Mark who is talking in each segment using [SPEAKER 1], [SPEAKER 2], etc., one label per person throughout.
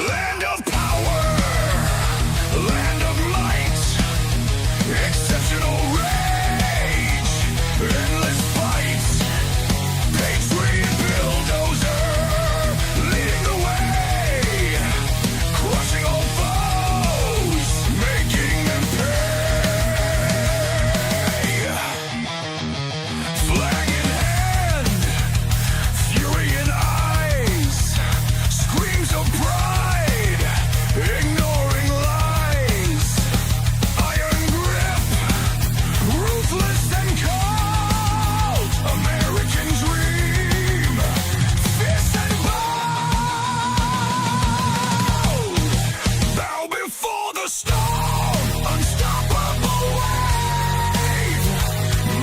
[SPEAKER 1] Land of power, land of might, exceptional rage, endless fight, patriot bulldozer, leading the way, crushing all foes, making them pay. Flag in hand, fury in eyes, screams of pride, ignoring lies. Iron grip, ruthless and cold. American dream, fierce and bold. Bow before the storm, unstoppable wave.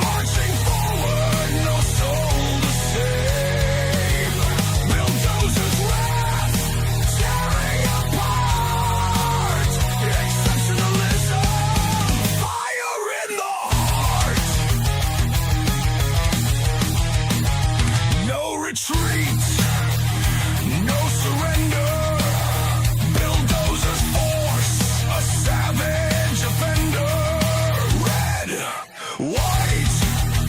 [SPEAKER 1] Marching forward, no soul to save. Bulldozers wrath, tearing apart. Exceptionalism, fire in the heart. No retreat, no surrender. Bulldozers force a savage offender. Red, white,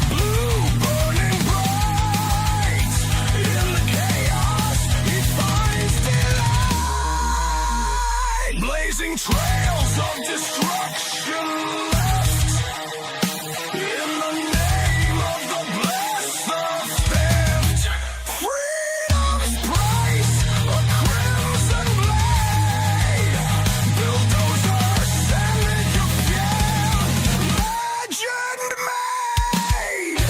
[SPEAKER 1] blue, burning bright. In the chaos, he finds delight. Blazing trails of destruction left. In the name of the blessed, the theft. Freedom's price, a crimson blade. Bulldozer, savage again, legend made.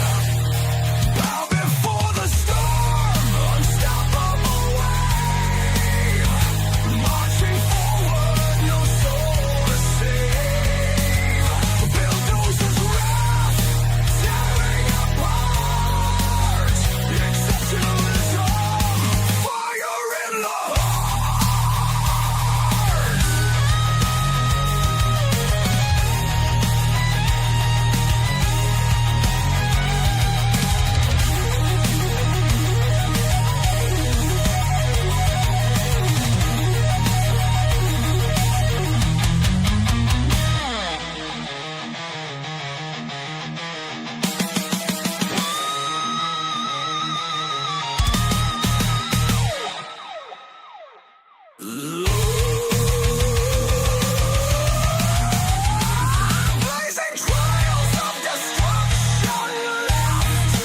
[SPEAKER 1] Bow before the storm, unstoppable wave. Marching forward, no soul to save. Bulldozer's wrath, tearing apart. Exceptionalism, fire in the heart. Blazing trails of destruction left.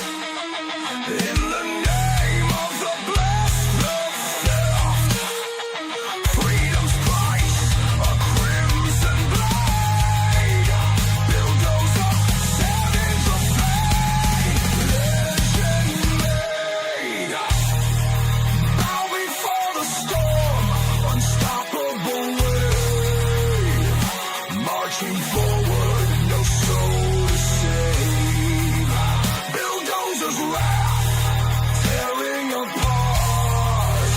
[SPEAKER 1] In the name of the blessed, the theft. Freedom's price, a crimson blade. Bulldozer, savage afraid. Legend made. Bow before the storm, unstoppable wave. Marching forward, no soul to save. Bulldozer's wrath, tearing apart.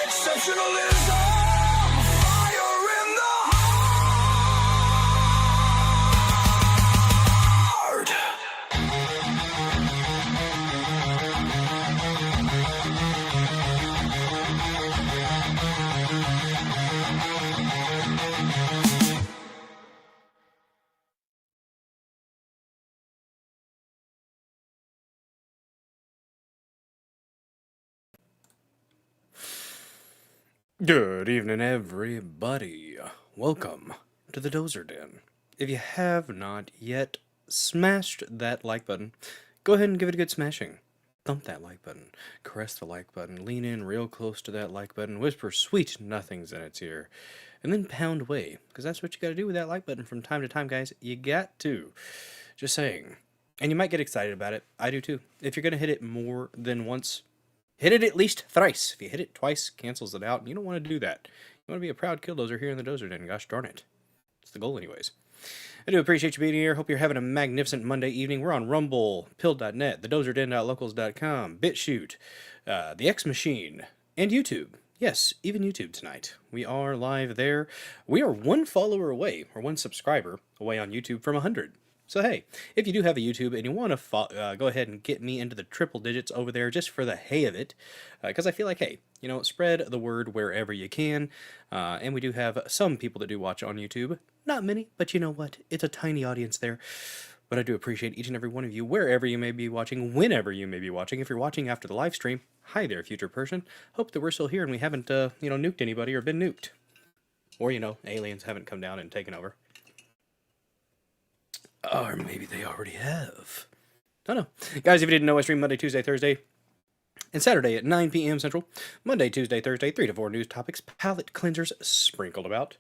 [SPEAKER 1] Exceptionalism, fire in the heart.
[SPEAKER 2] Good evening, everybody. Welcome to the Dozer Den. If you have not yet smashed that like button, go ahead and give it a good smashing. Thump that like button, caress the like button, lean in real close to that like button, whisper sweet nothings in its ear, and then pound away, because that's what you gotta do with that like button from time to time, guys. You got to. Just saying. And you might get excited about it. I do too. If you're gonna hit it more than once, hit it at least thrice. If you hit it twice, cancels it out, and you don't want to do that. You want to be a proud killdozer here in the Dozer Den. Gosh darn it. It's the goal anyways. I do appreciate you being here. Hope you're having a magnificent Monday evening. We're on Rumble, Pill.net, thedozerden.locals.com, BitChute, the X Machine, and YouTube. Yes, even YouTube tonight. We are live there. We are one follower away, or one subscriber away on YouTube from 100. So hey, if you do have a YouTube and you want to go ahead and get me into the triple digits over there just for the hay of it, because I feel like, hey, spread the word wherever you can. And we do have some people that do watch on YouTube. Not many, but you know what? It's a tiny audience there. But I do appreciate each and every one of you, wherever you may be watching, whenever you may be watching. If you're watching after the live stream, hi there, future person. Hope that we're still here and we haven't, nuked anybody or been nuked. Or, aliens haven't come down and taken over. Or maybe they already have. I don't know. Guys, if you didn't know, I stream Monday, Tuesday, Thursday, and Saturday at 9 p.m. Central. Monday, Tuesday, Thursday, 3 to 4 news topics, palate cleansers sprinkled about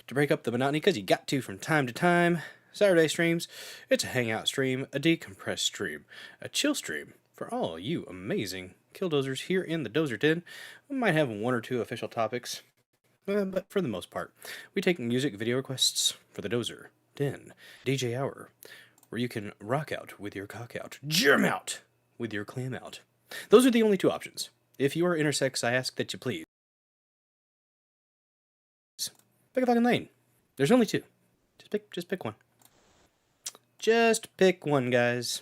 [SPEAKER 2] to break up the monotony, because you got to from time to time. Saturday streams, it's a hangout stream, a decompressed stream, a chill stream for all you amazing killdozers here in the Dozer Den. We might have one or two official topics, but for the most part, we take music video requests for the Dozer Den DJ Hour, where you can rock out with your cock out, germ out with your clam out. Those are the only two options. If you are intersex, I ask that you please pick a fucking lane. There's only two. Just pick one. Just pick one, guys.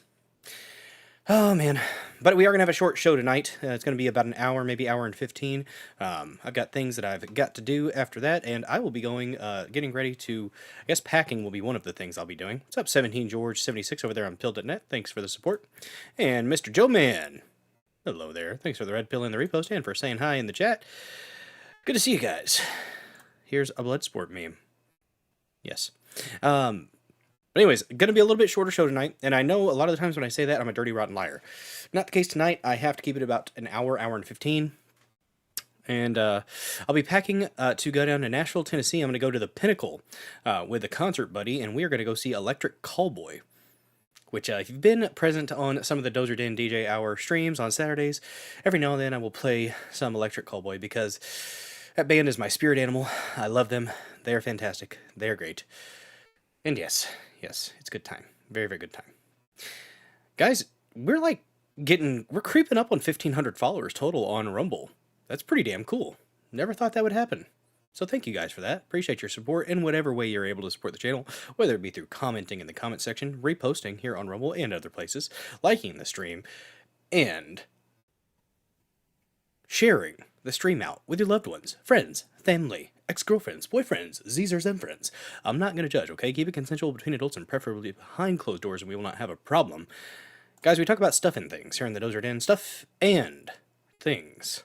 [SPEAKER 2] Oh, man. But we are going to have a short show tonight. It's going to be about an hour, maybe hour and 15. I've got things that I've got to do after that, and I will be going, getting ready to, I guess packing will be one of the things I'll be doing. What's up, 17 George 76 over there on Pill.net. Thanks for the support. And Mr. Joe Man. Hello there. Thanks for the red pill and the repost and for saying hi in the chat. Good to see you guys. Here's a Bloodsport meme. Yes. But anyways, gonna be a little bit shorter show tonight, and I know a lot of the times when I say that, I'm a dirty, rotten liar. Not the case tonight. I have to keep it about an hour and 15. And I'll be packing to go down to Nashville, Tennessee. I'm going to go to the Pinnacle with a concert buddy, and we are going to go see Electric Callboy, which if you've been present on some of the Dozer Den DJ Hour streams on Saturdays, every now and then I will play some Electric Callboy because that band is my spirit animal. I love them. They are fantastic. They are great. And yes, it's a good time. Very, very good time. Guys, we're creeping up on 1,500 followers total on Rumble. That's pretty damn cool. Never thought that would happen. So thank you guys for that. Appreciate your support in whatever way you're able to support the channel, whether it be through commenting in the comment section, reposting here on Rumble and other places, liking the stream, and sharing the stream out with your loved ones, friends, family, ex-girlfriends, boyfriends, Zers, and friends. I'm not going to judge, okay? Keep it consensual between adults and preferably behind closed doors, and we will not have a problem. Guys, we talk about stuff and things here in the Dozer Den. Stuff and things.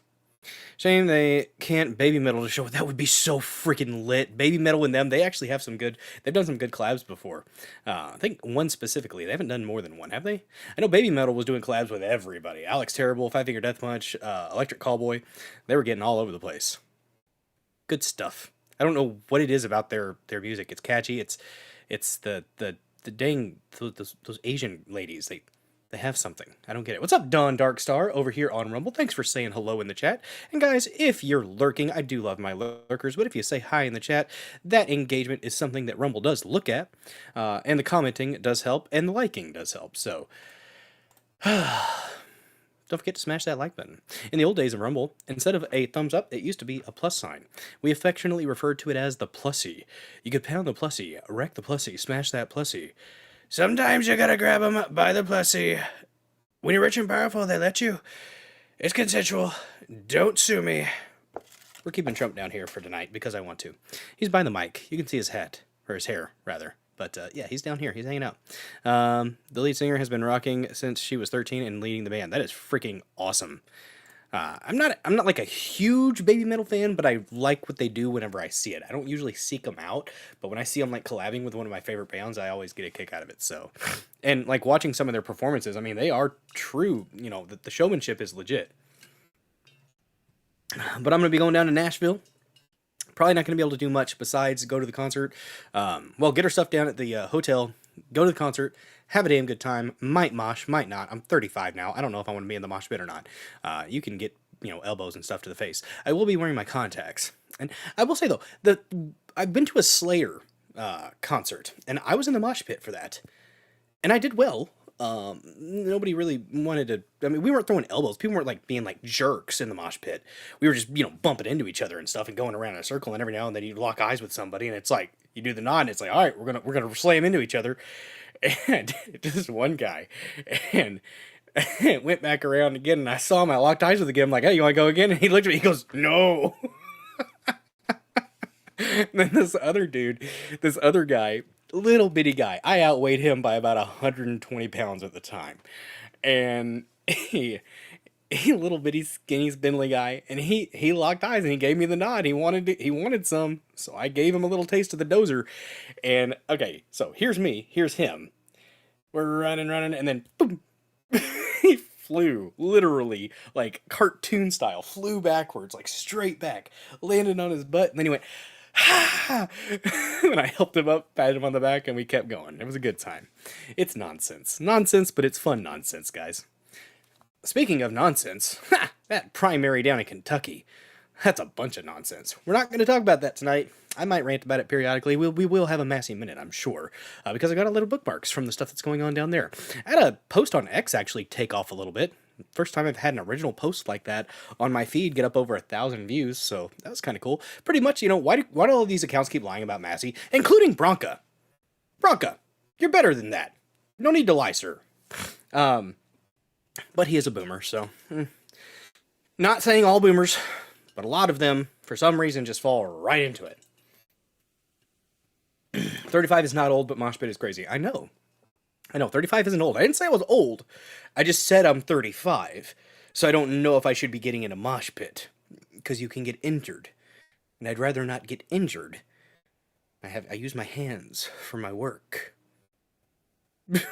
[SPEAKER 2] Shame they can't baby metal to show. That would be so freaking lit. Baby metal and them, they actually have they've done some good collabs before. I think one specifically. They haven't done more than one, have they? I know Baby Metal was doing collabs with everybody. Alex Terrible, Five Finger Death Punch, Electric Callboy. They were getting all over the place. Good stuff. I don't know what it is about their music. It's catchy. It's the dang those Asian ladies. They have something. I don't get it. What's up, Dawn Darkstar, over here on Rumble? Thanks for saying hello in the chat. And guys, if you're lurking, I do love my lurkers, but if you say hi in the chat, that engagement is something that Rumble does look at. And the commenting does help, and the liking does help. So, don't forget to smash that like button. In the old days of Rumble, instead of a thumbs up, it used to be a plus sign. We affectionately referred to it as the plussy. You could pound the plussy, wreck the plussy, smash that plussy. Sometimes you gotta grab them by the plussy. When you're rich and powerful, they let you. It's consensual. Don't sue me. We're keeping Trump down here for tonight because I want to. He's by the mic. You can see his hat. Or his hair, rather. But yeah, he's down here. He's hanging out. The lead singer has been rocking since she was 13 and leading the band. That is freaking awesome. I'm not like a huge Baby Metal fan, but I like what they do whenever I see it. I don't usually seek them out, but when I see them like collabing with one of my favorite bands, I always get a kick out of it. So, and like watching some of their performances, I mean, they are true. The showmanship is legit. But I'm gonna be going down to Nashville. Probably not gonna be able to do much besides go to the concert. Get our stuff down at the hotel, go to the concert, have a damn good time. Might mosh, might not. I'm 35 now. I don't know if I want to be in the mosh pit or not. You can get, elbows and stuff to the face. I will be wearing my contacts. And I will say, though, I've been to a Slayer concert, and I was in the mosh pit for that. And I did well. Nobody really wanted to... I mean, we weren't throwing elbows. People weren't, being, jerks in the mosh pit. We were just, bumping into each other and stuff and going around in a circle, and every now and then you lock eyes with somebody, and it's like, you do the nod, and it's like, all right, we're gonna slam into each other. and just one guy, and went back around again, and I saw him. I locked eyes with him. I'm like, "Hey, you want to go again?" And he looked at me. He goes, "No." And then this other guy, little bitty guy, I outweighed him by about 120 pounds at the time, and he little bitty skinny spindly guy, and he locked eyes and he gave me the nod. He wanted some, so I gave him a little taste of the dozer. And okay, so here's me, here's him. We're running, and then boom, he flew literally like cartoon style, flew backwards like straight back, landed on his butt, and then he went. Ha! And I helped him up, patted him on the back, and we kept going. It was a good time. It's nonsense, but it's fun nonsense, guys. Speaking of nonsense, that primary down in Kentucky, that's a bunch of nonsense. We're not going to talk about that tonight. I might rant about it periodically. We will have a Massey Minute, I'm sure, because I got a little bookmarks from the stuff that's going on down there. I had a post on X actually take off a little bit. First time I've had an original post like that on my feed get up over 1,000 views, so that was kind of cool. Pretty much, why do all of these accounts keep lying about Massey, including Bronca? Bronca, you're better than that. No need to lie, sir. But he is a boomer, so... Not saying all boomers, but a lot of them, for some reason, just fall right into it. 35 is not old, but mosh pit is crazy. I know, 35 isn't old. I didn't say I was old. I just said I'm 35. So I don't know if I should be getting in a mosh pit. Because you can get injured. And I'd rather not get injured. I use my hands for my work. But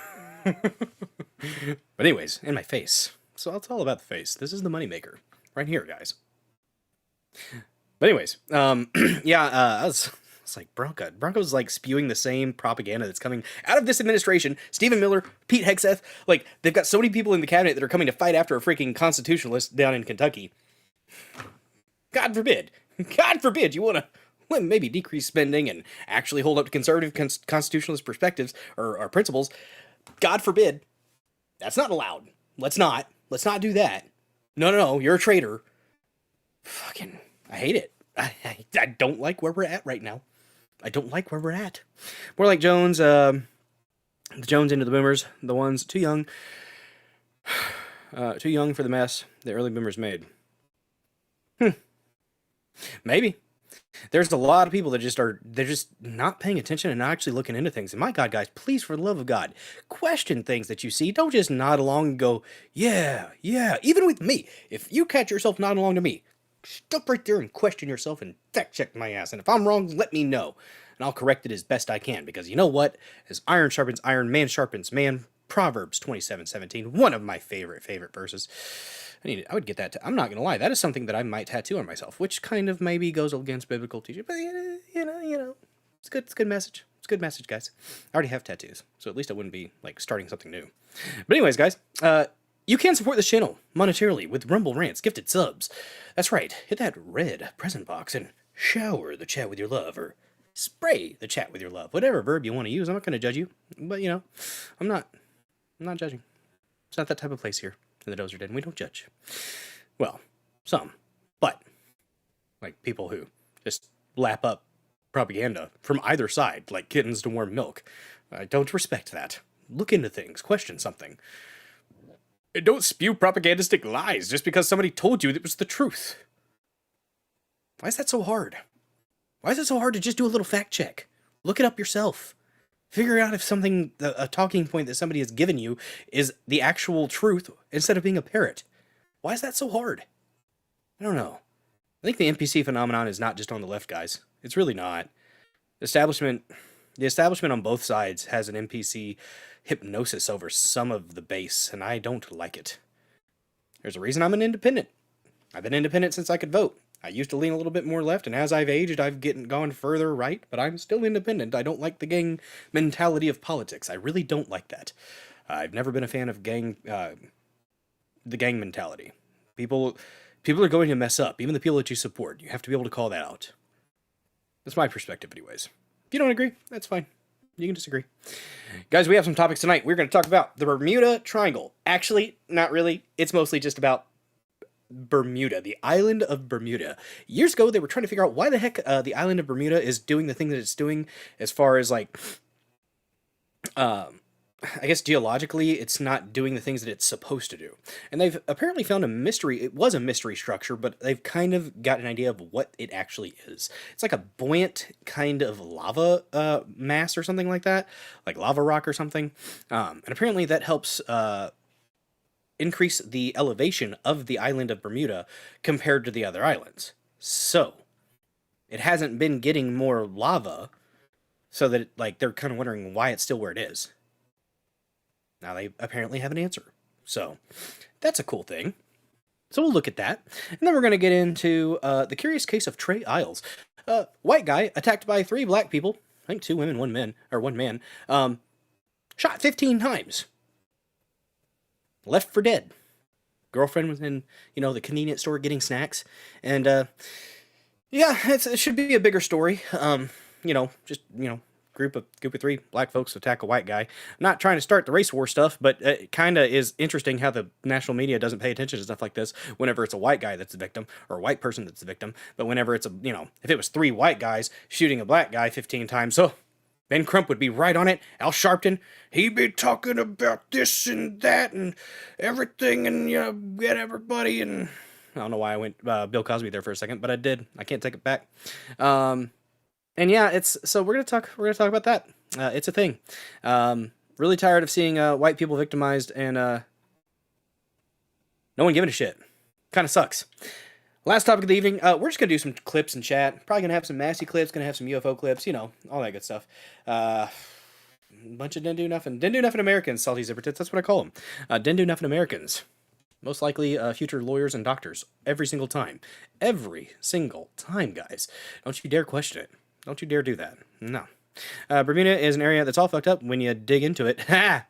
[SPEAKER 2] anyways, in my face. So it's all about the face. This is the moneymaker. Right here, guys. But anyways, it's like Bronco's like spewing the same propaganda that's coming out of this administration. Stephen Miller, Pete Hegseth, like they've got so many people in the cabinet that are coming to fight after a freaking constitutionalist down in Kentucky. God forbid you want to maybe decrease spending and actually hold up to conservative constitutionalist perspectives or principles. God forbid. That's not allowed. Let's not do that. No, you're a traitor. Fucking, I hate it. I don't like where we're at right now. I don't like where we're at. More like Jones, the Jones into the boomers, the ones too young for the mess the early boomers made. Maybe. There's a lot of people that they're just not paying attention and not actually looking into things. And my God, guys, please, for the love of God, question things that you see. Don't just nod along and go, yeah. Even with me, if you catch yourself nodding along to me, stop right there and question yourself and fact check my ass. And if I'm wrong, let me know. And I'll correct it as best I can. Because you know what? As iron sharpens iron, man sharpens man. Proverbs 27:17. One of my favorite verses. I would get that. I'm not going to lie. That is something that I might tattoo on myself. Which kind of maybe goes against biblical teaching. But, you know. It's good. It's a good message. It's a good message, guys. I already have tattoos. So at least I wouldn't be, like, starting something new. But anyways, guys. You can support this channel monetarily with Rumble Rants, gifted subs. That's right. Hit that red present box and shower the chat with your love, or spray the chat with your love. Whatever verb you want to use. I'm not going to judge you. But, I'm not judging. It's not that type of place here in the Dozer Den. We don't judge. Well, some. But, like, people who just lap up propaganda from either side, like kittens to warm milk. I don't respect that. Look into things. Question something. And don't spew propagandistic lies just because somebody told you it was the truth. Why is that so hard? Why is it so hard to just do a little fact check? Look it up yourself. Figure out if something, a talking point that somebody has given you is the actual truth instead of being a parrot. Why is that so hard? I don't know. I think the NPC phenomenon is not just on the left, guys. It's really not. The establishment on both sides has an NPC hypnosis over some of the base, and I don't like it. There's a reason I'm an independent. I've been independent since I could vote. I used to lean a little bit more left, and as I've aged, I've gone further right, but I'm still independent. I don't like the gang mentality of politics. I really don't like that. I've never been a fan of the gang mentality. People are going to mess up, even the people that you support. You have to be able to call that out. That's my perspective, anyways. If you don't agree, that's fine. You can disagree. Guys, we have some topics tonight. We're going to talk about the Bermuda Triangle. Actually, not really. It's mostly just about Bermuda, the island of Bermuda. Years ago, they were trying to figure out why the heck the island of Bermuda is doing the thing that it's doing as far as, like, I guess geologically, it's not doing the things that it's supposed to do. And they've apparently found a mystery. It was a mystery structure, but they've kind of got an idea of what it actually is. It's like a buoyant kind of lava mass or something like that, like lava rock or something. And apparently that helps increase the elevation of the island of Bermuda compared to the other islands. So it hasn't been getting more lava, so that like they're kind of wondering why it's still where it is. Now they apparently have an answer. So that's a cool thing. So we'll look at that. And then we're going to get into the curious case of Trey Isles. White guy attacked by 3 black people. I think 2 women, 1 man, or 1 man. Shot 15 times. Left for dead. Girlfriend was in, the convenience store getting snacks. And, yeah, it should be a bigger story. Group of 3 black folks attack a white guy. I'm not trying to start the race war stuff, but it kind of is interesting how the national media doesn't pay attention to stuff like this whenever it's a white guy that's the victim, or a white person that's the victim. But whenever it's if it was 3 white guys shooting a black guy 15 times, so Ben Crump would be right on it. Al Sharpton, he'd be talking about this and that and everything, and get everybody. And I don't know why I went Bill Cosby there for a second, but I did. I can't take it back. And yeah, so we're gonna talk about that. It's a thing. Really tired of seeing white people victimized and no one giving a shit. Kind of sucks. Last topic of the evening. We're just gonna do some clips and chat. Probably gonna have some Massey clips. Gonna have some UFO clips. All that good stuff. Bunch of didn't do nothing Americans. Salty zipper tits. That's what I call them. Didn't do nothing Americans. Most likely future lawyers and doctors. Every single time, guys. Don't you dare question it. Don't you dare do that. No. Bermuda is an area that's all fucked up when you dig into it. Ha!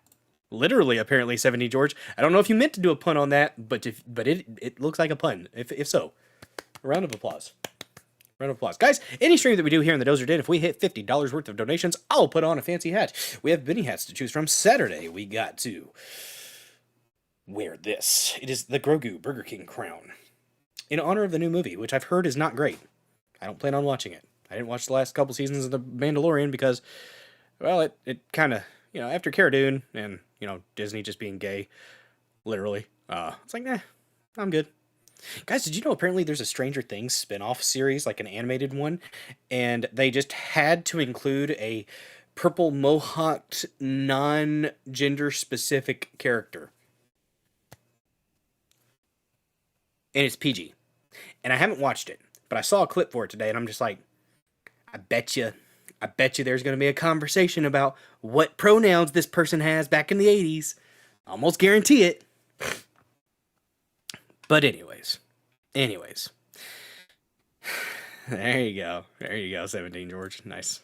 [SPEAKER 2] Literally, apparently, 70 George. I don't know if you meant to do a pun on that, but it looks like a pun. If so, a round of applause. Guys, any stream that we do here in the Dozer Den, if we hit $50 worth of donations, I'll put on a fancy hat. We have Benny hats to choose from. Saturday, we got to wear this. It is the Grogu Burger King crown. In honor of the new movie, which I've heard is not great. I don't plan on watching it. I didn't watch the last couple seasons of The Mandalorian because, well, it kind of, after Cara Dune and, Disney just being gay, literally, it's like, nah, I'm good. Guys, did you know apparently there's a Stranger Things spin-off series, like an animated one, and they just had to include a purple mohawked, non-gender specific character. And it's PG. And I haven't watched it, but I saw a clip for it today, and I'm just like, I bet you there's going to be a conversation about what pronouns this person has back in the 80s. Almost guarantee it. But anyways. There you go, 17 George. Nice.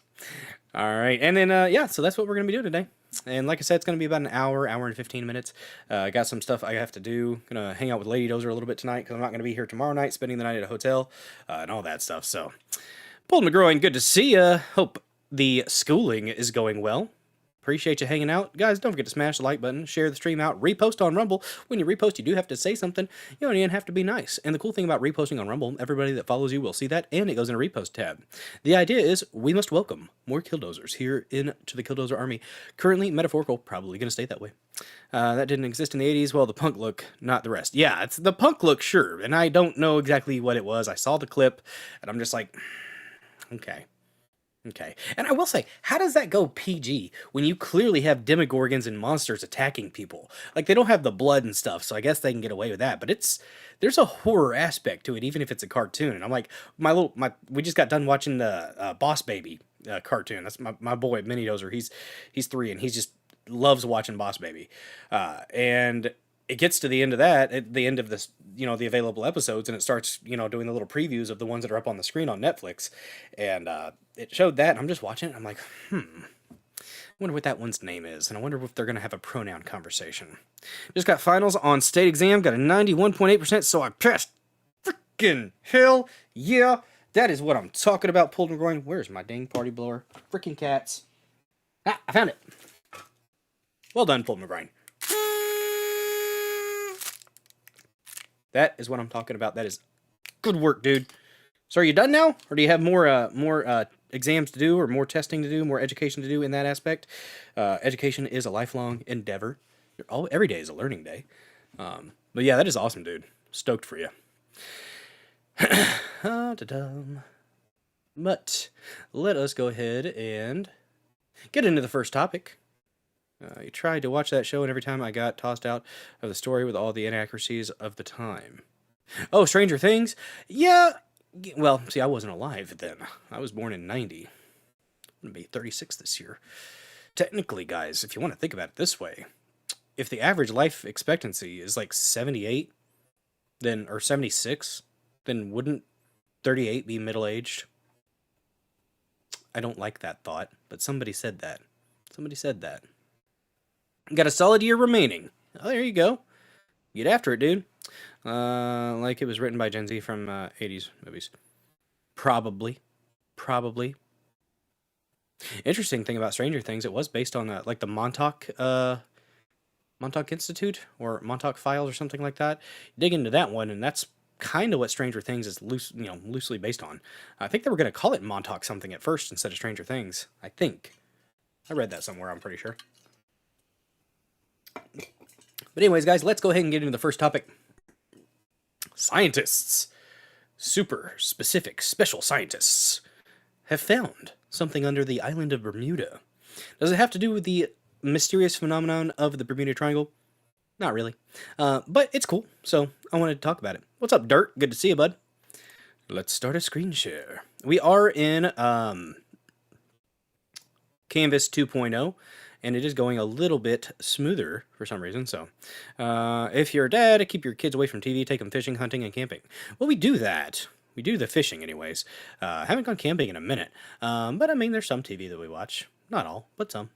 [SPEAKER 2] All right, and then, so that's what we're going to be doing today. And like I said, it's going to be about an hour and 15 minutes. I got some stuff I have to do. Going to hang out with Lady Dozer a little bit tonight because I'm not going to be here tomorrow night, spending the night at a hotel, and all that stuff. So, Paul McGroin, good to see ya. Hope the schooling is going well. Appreciate you hanging out. Guys, don't forget to smash the like button, share the stream out, repost on Rumble. When you repost, you do have to say something. You don't even have to be nice. And the cool thing about reposting on Rumble, everybody that follows you will see that, and it goes in a repost tab. The idea is we must welcome more Killdozers here into the Killdozer army. Currently, metaphorical, probably going to stay that way. That didn't exist in the 80s. Well, the punk look, not the rest. Yeah, it's the punk look, sure. And I don't know exactly what it was. I saw the clip, and I'm just like, okay. And I will say, how does that go PG when you clearly have demogorgons and monsters attacking people? Like, they don't have the blood and stuff, so I guess they can get away with that. But there's a horror aspect to it, even if it's a cartoon. And I'm like, we just got done watching the Boss Baby cartoon. That's my boy, Mini Dozer. He's 3, and he just loves watching Boss Baby. And it gets to the end of that, at the end of this, the available episodes, and it starts, doing the little previews of the ones that are up on the screen on Netflix. And it showed that, and I'm just watching it, and I'm like, I wonder what that one's name is, and I wonder if they're going to have a pronoun conversation. Just got finals on state exam, got a 91.8%, so I passed. Freaking hell yeah. That is what I'm talking about, pulled and groin. Where's my dang party blower? Freaking cats. Ah, I found it. Well done, pulled and groin. That is what I'm talking about. That is good work, dude. So are you done now, or do you have more exams to do, or more testing to do, more education to do in that aspect? Education is a lifelong endeavor. Every day is a learning day. But yeah, that is awesome, dude. Stoked for you. But let us go ahead and get into the first topic. You tried to watch that show, and every time I got tossed out of the story with all the inaccuracies of the time. Oh, Stranger Things? Yeah. Well, see, I wasn't alive then. I was born in 90. I'm going to be 36 this year. Technically, guys, if you want to think about it this way, if the average life expectancy is like 78, then, or 76, then wouldn't 38 be middle-aged? I don't like that thought, but somebody said that. Somebody said that. Got a solid year remaining. Oh, there you go. Get after it, dude. Like it was written by Gen Z from 80s movies. Probably. Interesting thing about Stranger Things, it was based on like the Montauk Institute or Montauk Files or something like that. Dig into that one, and that's kind of what Stranger Things is loosely based on. I think they were going to call it Montauk something at first instead of Stranger Things. I think. I read that somewhere, I'm pretty sure. But anyways, guys, let's go ahead and get into the first topic. Scientists, super specific special scientists, have found something under the island of Bermuda. Does it have to do with the mysterious phenomenon of the Bermuda Triangle? Not really. But it's cool, so I wanted to talk about it. What's up, Dirt? Good to see you, bud. Let's start a screen share. We are in Canvas 2.0. And it is going a little bit smoother for some reason. So, if you're a dad, keep your kids away from TV, take them fishing, hunting, and camping. Well, we do that. We do the fishing anyways. Haven't gone camping in a minute. But I mean, there's some TV that we watch. Not all, but some.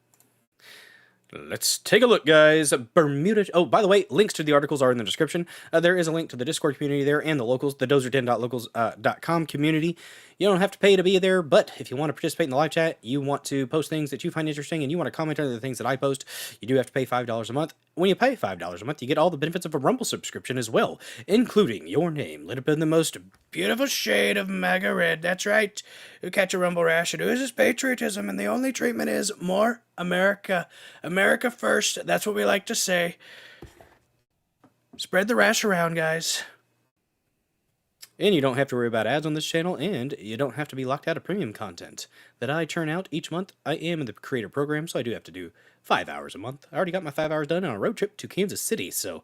[SPEAKER 2] Let's take a look, guys. Bermuda. Oh, by the way, links to the articles are in the description. There is a link to the Discord community there and the locals, the dozerden.locals.com community. You don't have to pay to be there, but if you want to participate in the live chat, you want to post things that you find interesting, and you want to comment on the things that I post, you do have to pay $5 a month. When you pay $5 a month, you get all the benefits of a Rumble subscription as well, including your name lit up in the most beautiful shade of MAGA red. That's right. You catch a Rumble rash, it oozes patriotism, and the only treatment is more America. America first. That's what we like to say. Spread the rash around, guys. And you don't have to worry about ads on this channel, and you don't have to be locked out of premium content that I churn out each month. I am in the creator program, so I do have to do 5 hours a month. I already got my 5 hours done on a road trip to Kansas City, so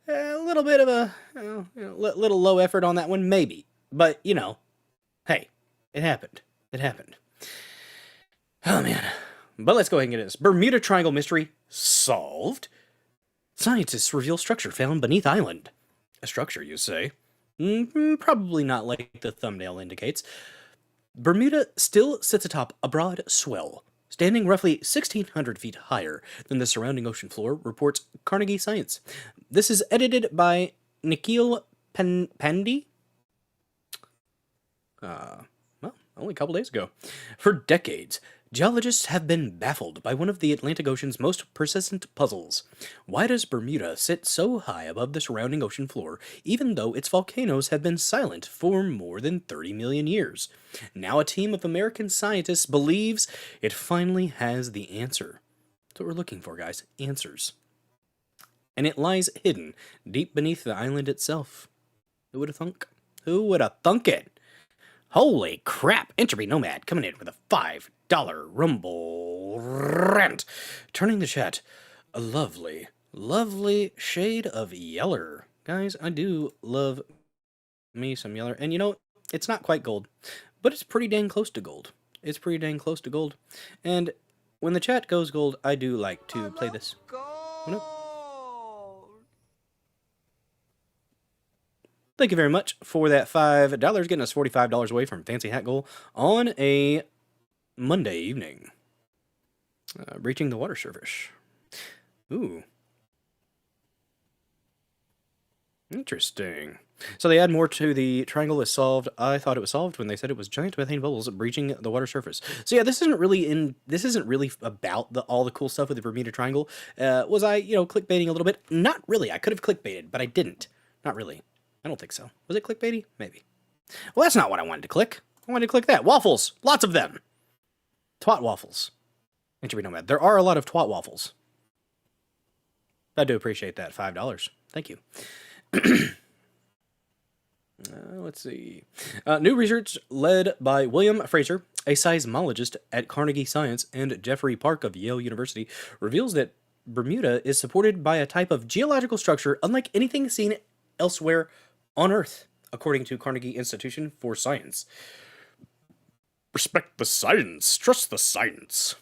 [SPEAKER 2] a little bit of a little low effort on that one, maybe. But, hey, it happened. It happened. Oh, man. But let's go ahead and get into this. Bermuda Triangle mystery solved. Scientists reveal structure found beneath island. A structure, you say? Probably not like the thumbnail indicates. Bermuda still sits atop a broad swell, standing roughly 1,600 feet higher than the surrounding ocean floor, reports Carnegie Science. This is edited by Nikhil Pandey. Well, only a couple days ago. For decades, geologists have been baffled by one of the Atlantic Ocean's most persistent puzzles. Why does Bermuda sit so high above the surrounding ocean floor, even though its volcanoes have been silent for more than 30 million years? Now a team of American scientists believes it finally has the answer. That's what we're looking for, guys. Answers. And it lies hidden deep beneath the island itself. Who would have thunk? Who would have thunk it? Holy crap! Entropy Nomad coming in with a $5 Rumble rant, turning the chat a lovely, lovely shade of yeller. Guys, I do love me some yeller, and it's not quite gold, but it's pretty dang close to gold. It's pretty dang close to gold, and when the chat goes gold, I do like to play this. Thank you very much for that $5, getting us $45 away from Fancy Hat Goal on a Monday evening. Reaching the water surface. Ooh. Interesting. So they add more to the triangle is solved. I thought it was solved when they said it was giant methane bubbles breaching the water surface. So yeah, this isn't really about all the cool stuff with the Bermuda Triangle. Was I, clickbaiting a little bit? Not really. I could have clickbaited, but I didn't. Not really. I don't think so. Was it clickbaity? Maybe. Well, that's not what I wanted to click. I wanted to click that. Waffles. Lots of them. Twat waffles. And should be known that. There are a lot of twat waffles. I do appreciate that. $5. Thank you. Let's see. New research led by William Fraser, a seismologist at Carnegie Science, and Jeffrey Park of Yale University, reveals that Bermuda is supported by a type of geological structure unlike anything seen elsewhere on Earth, according to Carnegie Institution for Science. Respect the science. Trust the science.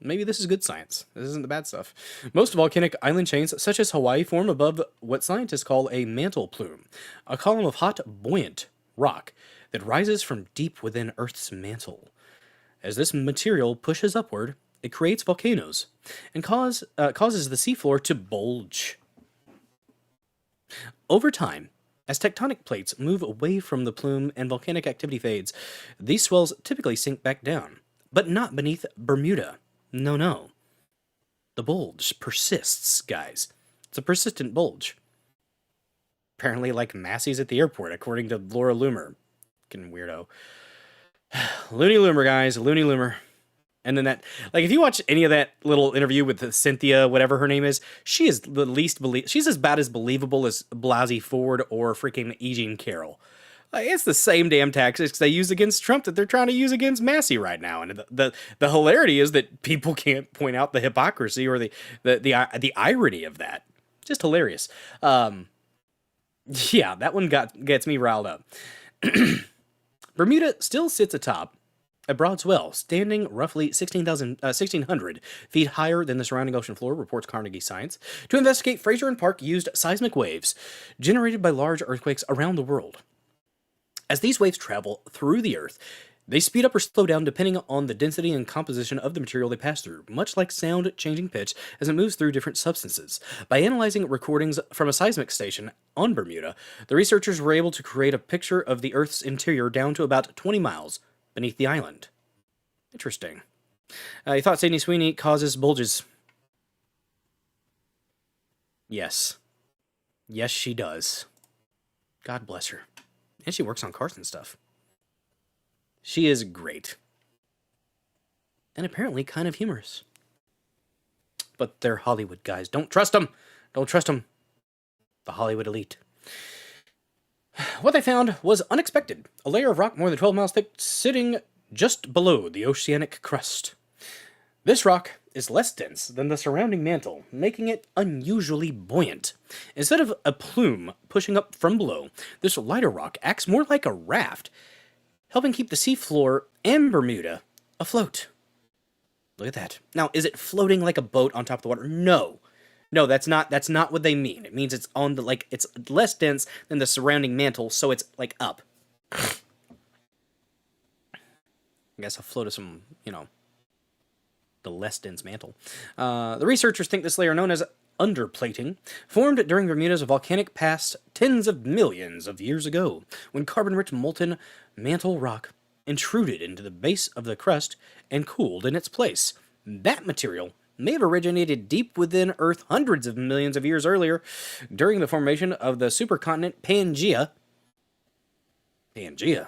[SPEAKER 2] Maybe this is good science. This isn't the bad stuff. Most volcanic island chains, such as Hawaii, form above what scientists call a mantle plume, a column of hot, buoyant rock that rises from deep within Earth's mantle. As this material pushes upward, it creates volcanoes and causes the seafloor to bulge. Over time, as tectonic plates move away from the plume and volcanic activity fades, these swells typically sink back down, but not beneath Bermuda. No. The bulge persists, guys. It's a persistent bulge. Apparently like Massey's at the airport, according to Laura Loomer. Fucking weirdo. Looney Loomer, guys. Looney Loomer. And then that, like, if you watch any of that little interview with Cynthia, whatever her name is, she is the least she's as bad as believable as Blasey Ford or freaking E. Jean Carroll. It's the same damn tactics they use against Trump that they're trying to use against Massey right now. And the hilarity is that people can't point out the hypocrisy or the irony of that. Just hilarious. Yeah, that one gets me riled up. Bermuda still sits atop a broad swell, standing roughly 1,600 feet higher than the surrounding ocean floor, reports Carnegie Science. To investigate, Fraser and Park used seismic waves generated by large earthquakes around the world. As these waves travel through the Earth, they speed up or slow down depending on the density and composition of the material they pass through, much like sound changing pitch as it moves through different substances. By analyzing recordings from a seismic station on Bermuda, the researchers were able to create a picture of the Earth's interior down to about 20 miles beneath the island. Interesting. You thought Sydney Sweeney causes bulges. Yes. Yes, she does. God bless her. And she works on cars and stuff. She is great. And apparently kind of humorous. But they're Hollywood guys. Don't trust them. Don't trust them. The Hollywood elite. What they found was unexpected. A layer of rock more than 12 miles thick sitting just below the oceanic crust. This rock is less dense than the surrounding mantle, making it unusually buoyant. Instead of a plume pushing up from below, this lighter rock acts more like a raft, helping keep the seafloor and Bermuda afloat. Look at that. Now, is it floating like a boat on top of the water? No. No, that's not what they mean. It means it's on the, it's less dense than the surrounding mantle, so it's, up. I guess afloat of some, the less dense mantle. The researchers think this layer, known as underplating, formed during Bermuda's volcanic past tens of millions of years ago, when carbon-rich molten mantle rock intruded into the base of the crust and cooled in its place. That material may have originated deep within Earth hundreds of millions of years earlier, during the formation of the supercontinent Pangaea. Pangaea.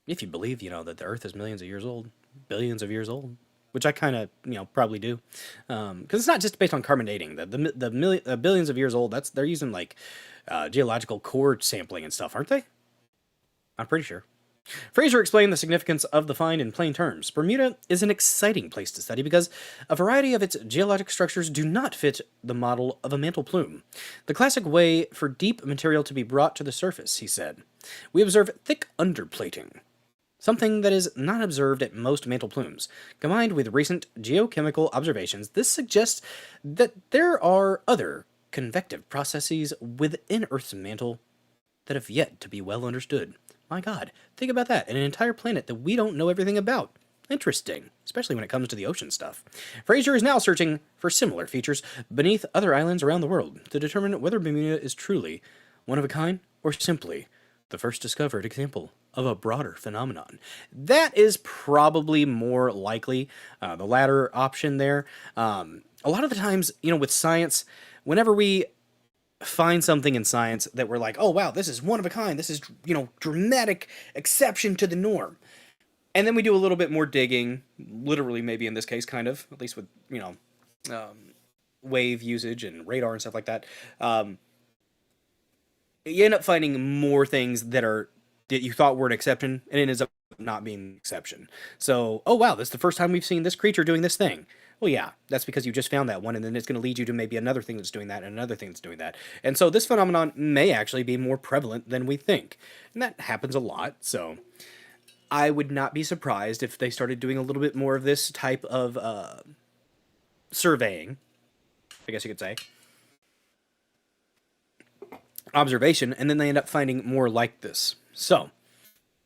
[SPEAKER 2] If you believe, that the Earth is millions of years old, billions of years old, which I kind of, probably do, because it's not just based on carbon dating. The billions of years old, they're using geological core sampling and stuff, aren't they? I'm pretty sure. Fraser explained the significance of the find in plain terms. Bermuda is an exciting place to study because a variety of its geologic structures do not fit the model of a mantle plume. The classic way for deep material to be brought to the surface, he said. We observe thick underplating, something that is not observed at most mantle plumes. Combined with recent geochemical observations, this suggests that there are other convective processes within Earth's mantle that have yet to be well understood. My God, think about that. An entire planet that we don't know everything about. Interesting, especially when it comes to the ocean stuff. Fraser is now searching for similar features beneath other islands around the world to determine whether Bermuda is truly one of a kind or simply the first discovered example of a broader phenomenon. That is probably more likely, the latter option there. A lot of the times, with science, whenever we find something in science that we're like, oh wow, this is one of a kind. This is, dramatic exception to the norm. And then we do a little bit more digging, literally maybe in this case, kind of, at least with, wave usage and radar and stuff like that. You end up finding more things that you thought were an exception, and it ends up not being an exception. So, oh wow, this is the first time we've seen this creature doing this thing. Well, yeah, that's because you just found that one, and then it's going to lead you to maybe another thing that's doing that, and another thing that's doing that. And so this phenomenon may actually be more prevalent than we think. And that happens a lot, so I would not be surprised if they started doing a little bit more of this type of surveying, I guess you could say. Observation, and then they end up finding more like this. So,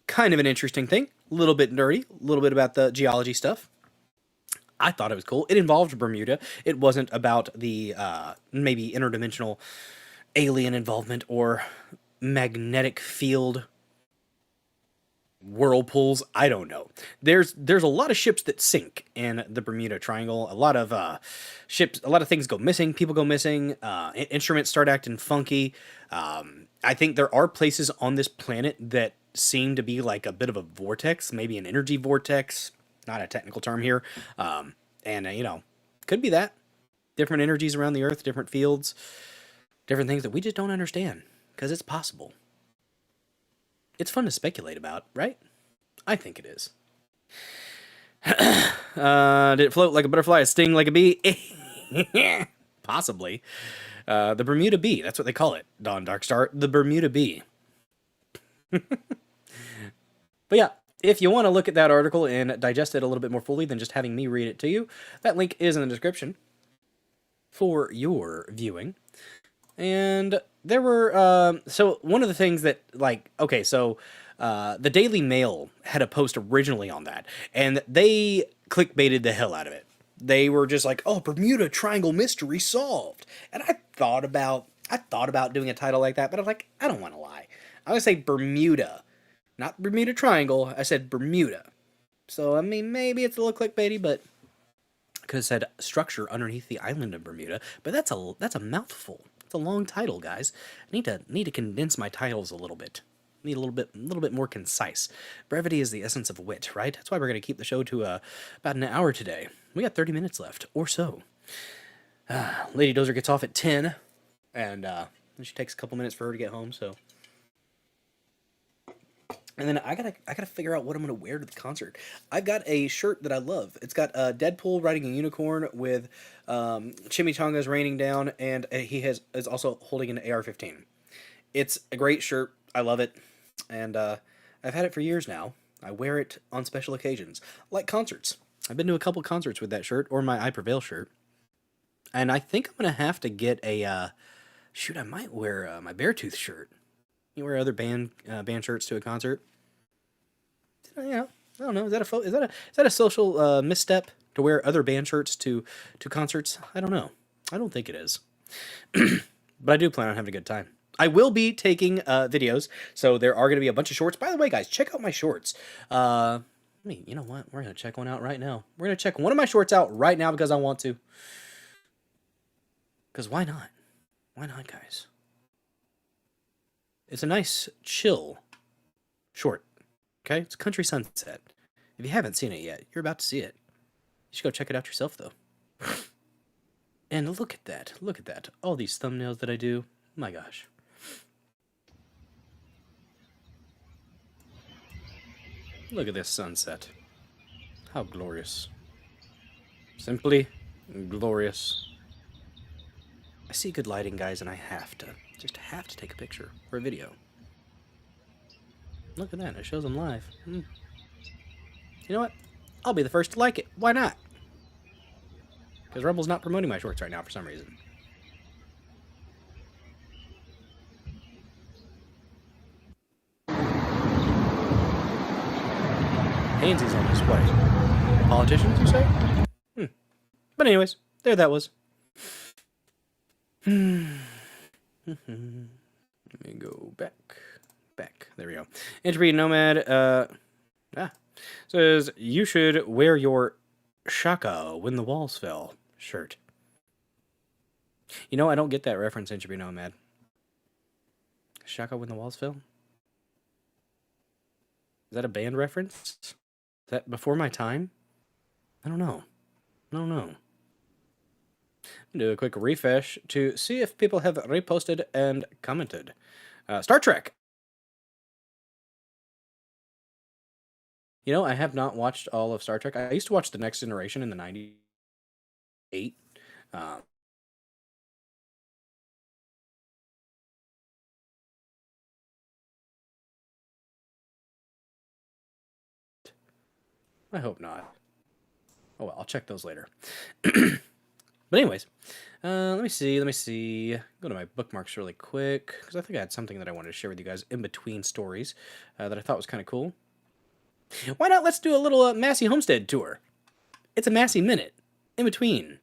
[SPEAKER 2] kind of an interesting thing. A little bit nerdy, a little bit about the geology stuff. I thought it was cool. It involved Bermuda. It wasn't about the maybe interdimensional alien involvement or magnetic field whirlpools. I don't know. There's a lot of ships that sink in the Bermuda Triangle. A lot of ships, a lot of things go missing. People go missing. Instruments start acting funky. I think there are places on this planet that seem to be like a bit of a vortex, maybe an energy vortex. Not a technical term here. Could be that. Different energies around the Earth, different fields, different things that we just don't understand, because it's possible. It's fun to speculate about, right? I think it is. Did it float like a butterfly, sting like a bee? Possibly. The Bermuda Bee, that's what they call it, Dawn Darkstar. The Bermuda Bee. But yeah, if you want to look at that article and digest it a little bit more fully than just having me read it to you, that link is in the description for your viewing. And there were, so one of the things that, the Daily Mail had a post originally on that, and they clickbaited the hell out of it. They were just like, oh, Bermuda Triangle mystery solved. And I thought about doing a title like that, but I'm like, I don't want to lie. I would say Bermuda. Not Bermuda Triangle, I said Bermuda. So, I mean, maybe it's a little clickbaity, but I could have said structure underneath the island of Bermuda, but that's a mouthful. It's a long title, guys. I need to condense my titles a little bit. Need a little bit more concise. Brevity is the essence of wit, right? That's why we're going to keep the show to about an hour today. We got 30 minutes left, or so. Lady Dozer gets off at 10, and she takes a couple minutes for her to get home, so... And then I gotta figure out what I'm gonna wear to the concert. I've got a shirt that I love. It's got Deadpool riding a unicorn with chimichangas raining down, and he is also holding an AR-15. It's a great shirt. I love it, and I've had it for years now. I wear it on special occasions, like concerts. I've been to a couple concerts with that shirt, or my I Prevail shirt, and I think I'm gonna have to get a I might wear my Beartooth shirt. You wear other band shirts to a concert? I don't know. Is that a social misstep to wear other band shirts to concerts? I don't know. I don't think it is. But I do plan on having a good time. I will be taking videos, so there are going to be a bunch of shorts. By the way, guys, check out my shorts. You know what? We're going to check one out right now. We're going to check one of my shorts out right now because I want to. Because why not? Why not, guys? It's a nice, chill short, okay? It's Country Sunset. If you haven't seen it yet, you're about to see it. You should go check it out yourself, though. And look at that. Look at that. All these thumbnails that I do. My gosh. Look at this sunset. How glorious. Simply glorious. I see good lighting, guys, and I just have to take a picture or a video. Look at that, it shows them live. You know what? I'll be the first to like it. Why not? Because Rumble's not promoting my shorts right now for some reason. Handsy's on display. Politicians, you say? But anyways, there that was. Let me go back. There we go. Entropy Nomad, says, you should wear your Shaka when the walls fell shirt. You know, I don't get that reference, Entropy Nomad. Shaka When the Walls Fell? Is that a band reference? Is that before my time? I don't know. I don't know. Do a quick refresh to see if people have reposted and commented. Star Trek. You know, I have not watched all of Star Trek. I used to watch The Next Generation in the 98. I hope not. Oh well, I'll check those later. But anyways, let me see. Go to my bookmarks really quick, because I think I had something that I wanted to share with you guys in between stories that I thought was kind of cool. Why not let's do a little Massey Homestead tour? It's a Massey Minute. In between.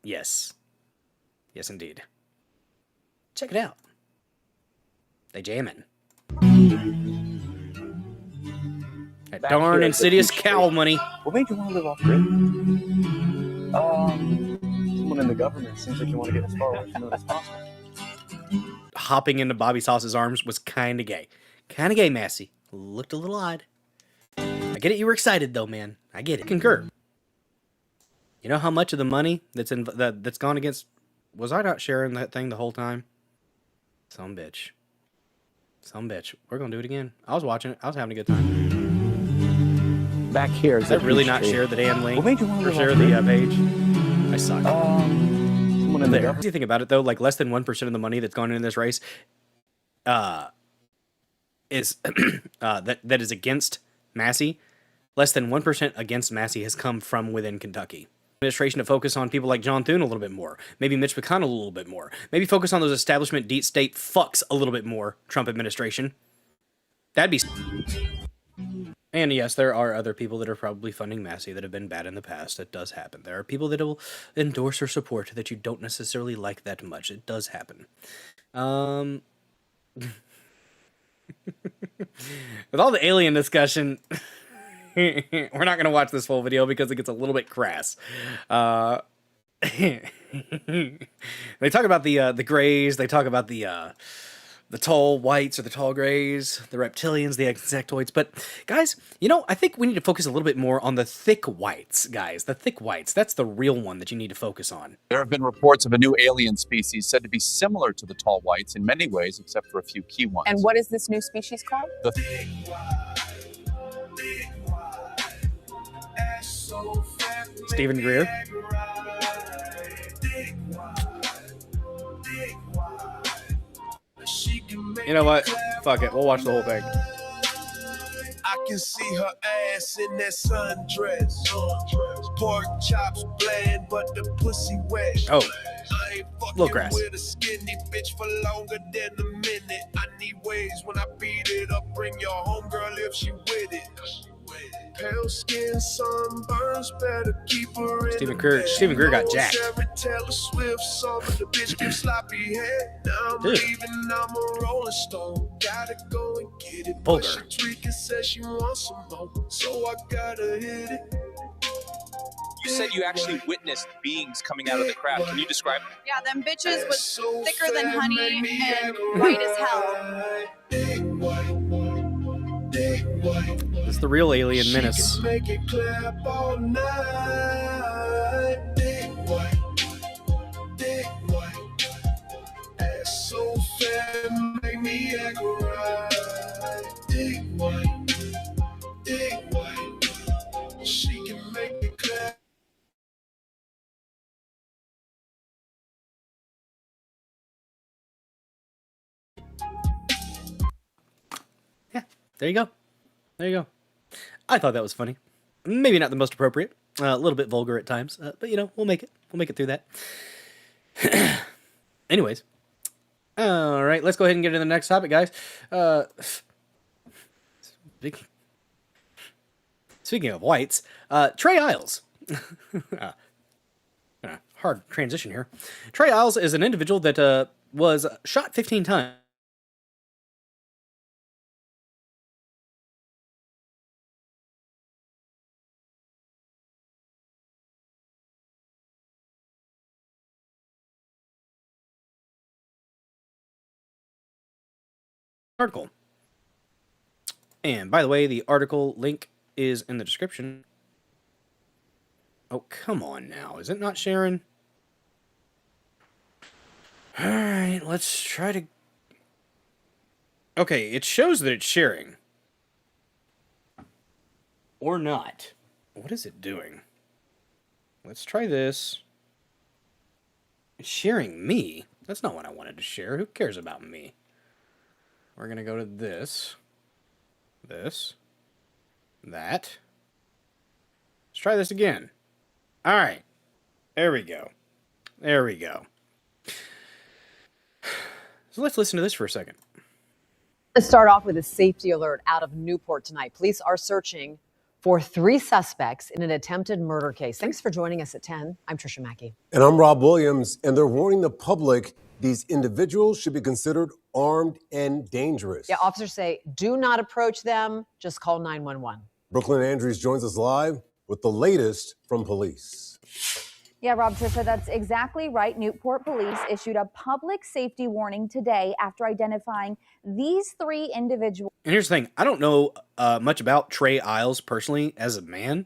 [SPEAKER 2] Yes. Yes, indeed. Check it out. They jammin'. That darn insidious cow money.
[SPEAKER 3] What made you want to live off grid? Someone in the government seems like you want to get as far away from it as possible.
[SPEAKER 2] Hopping into Bobby Sauce's arms was kind of gay. Kind of gay, Massey. Looked a little odd. I get it, you were excited though, man. I get it. Concur. You know how much of the money that's gone against... Was I not sharing that thing the whole time? Some bitch. We're gonna do it again. I was watching it. I was having a good time.
[SPEAKER 3] Back here,
[SPEAKER 2] Did I really not share the damn link?
[SPEAKER 3] What made you want to
[SPEAKER 2] Or
[SPEAKER 3] live
[SPEAKER 2] share
[SPEAKER 3] off
[SPEAKER 2] the
[SPEAKER 3] grid?
[SPEAKER 2] page? I suck.
[SPEAKER 3] Someone in the
[SPEAKER 2] There.
[SPEAKER 3] government.
[SPEAKER 2] What do you think about it though? Like less than 1% of the money that's gone into this race, is that is against Massey. Less than 1% against Massey has come from within Kentucky. Administration to focus on people like John Thune a little bit more. Maybe Mitch McConnell a little bit more. Maybe focus on those establishment deep state fucks a little bit more, Trump administration. That'd be... And yes, there are other people that are probably funding Massey that have been bad in the past. It does happen. There are people that will endorse or support that you don't necessarily like that much. It does happen. With all the alien discussion... We're not going to watch this full video because it gets a little bit crass. They talk about the Greys. They talk about the tall whites or the tall Greys, the reptilians, the insectoids. But guys, you know, I think we need to focus a little bit more on the thick whites, guys. The thick whites. That's the real one that you need to focus on.
[SPEAKER 4] There have been reports of a new alien species said to be similar to the tall whites in many ways, except for a few key ones.
[SPEAKER 5] And what is this new species called?
[SPEAKER 2] Stephen Greer. You know what? Fuck it. We'll watch the whole thing.
[SPEAKER 1] I can see her ass in that sundress. Pork chops bland, but the pussy wet.
[SPEAKER 2] Oh,
[SPEAKER 1] I ain't
[SPEAKER 2] little
[SPEAKER 1] fucking
[SPEAKER 2] grass.
[SPEAKER 1] with a skinny bitch for longer than a minute. I need waves when I beat it up. Bring your homegirl if she with it. Pale skin, sunburns, better keep her in
[SPEAKER 2] Stephen
[SPEAKER 1] the
[SPEAKER 2] Greer-
[SPEAKER 1] bed.
[SPEAKER 2] Stephen Greer got jacked.
[SPEAKER 1] Sarah Taylor Swift song, but the bitch give sloppy head. Now I'm
[SPEAKER 2] Dude.
[SPEAKER 1] leaving, I'm a rolling stone. Gotta go and get it.
[SPEAKER 2] Vulgar.
[SPEAKER 1] But she tweaking, says she wants some more. So I gotta hit it.
[SPEAKER 6] You said you actually witnessed beings coming out of the crowd. Can you describe them?
[SPEAKER 5] Yeah, them bitches was
[SPEAKER 1] So
[SPEAKER 5] thicker than
[SPEAKER 1] fat,
[SPEAKER 5] honey
[SPEAKER 1] make me
[SPEAKER 5] and
[SPEAKER 1] act
[SPEAKER 5] white as hell.
[SPEAKER 1] right. Big white, big white.
[SPEAKER 2] It's the real alien menace.
[SPEAKER 1] She can make it clap all night. Big white, big white. Ass so fat, make me act right. Big white, big white. She can make it clap.
[SPEAKER 2] Yeah, there you go. There you go. I thought that was funny. Maybe not the most appropriate. A little bit vulgar at times. But, you know, we'll make it. We'll make it through that. Anyways. All right, let's go ahead and get into the next topic, guys. Speaking of whites, Trey Isles. Hard transition here. Trey Isles is an individual that was shot 15 times. article. And by the way, the article link is in the description. Oh, come on now. Is it not sharing? Alright, let's try to... Okay, it shows that it's sharing. Or not. What is it doing? Let's try this. It's sharing me. That's not what I wanted to share. Who cares about me? We're going to go to this. This. That. Let's try this again. Alright. There we go. There we go. So let's listen to this for a second.
[SPEAKER 7] Let's start off with a safety alert out of Newport tonight. Police are searching for 3 suspects in an attempted murder case. Thanks for joining us at 10. I'm Trisha Mackey.
[SPEAKER 8] And I'm Rob Williams, and they're warning the public these individuals should be considered armed and dangerous.
[SPEAKER 7] Yeah, officers say do not approach them. Just call 911.
[SPEAKER 8] Brooklyn Andrews joins us live with the latest from police.
[SPEAKER 9] Yeah, Rob, Trisha, that's exactly right. Newport police issued a public safety warning today after identifying these 3 individuals.
[SPEAKER 2] And here's the thing. I don't know much about Trey Isles personally as a man.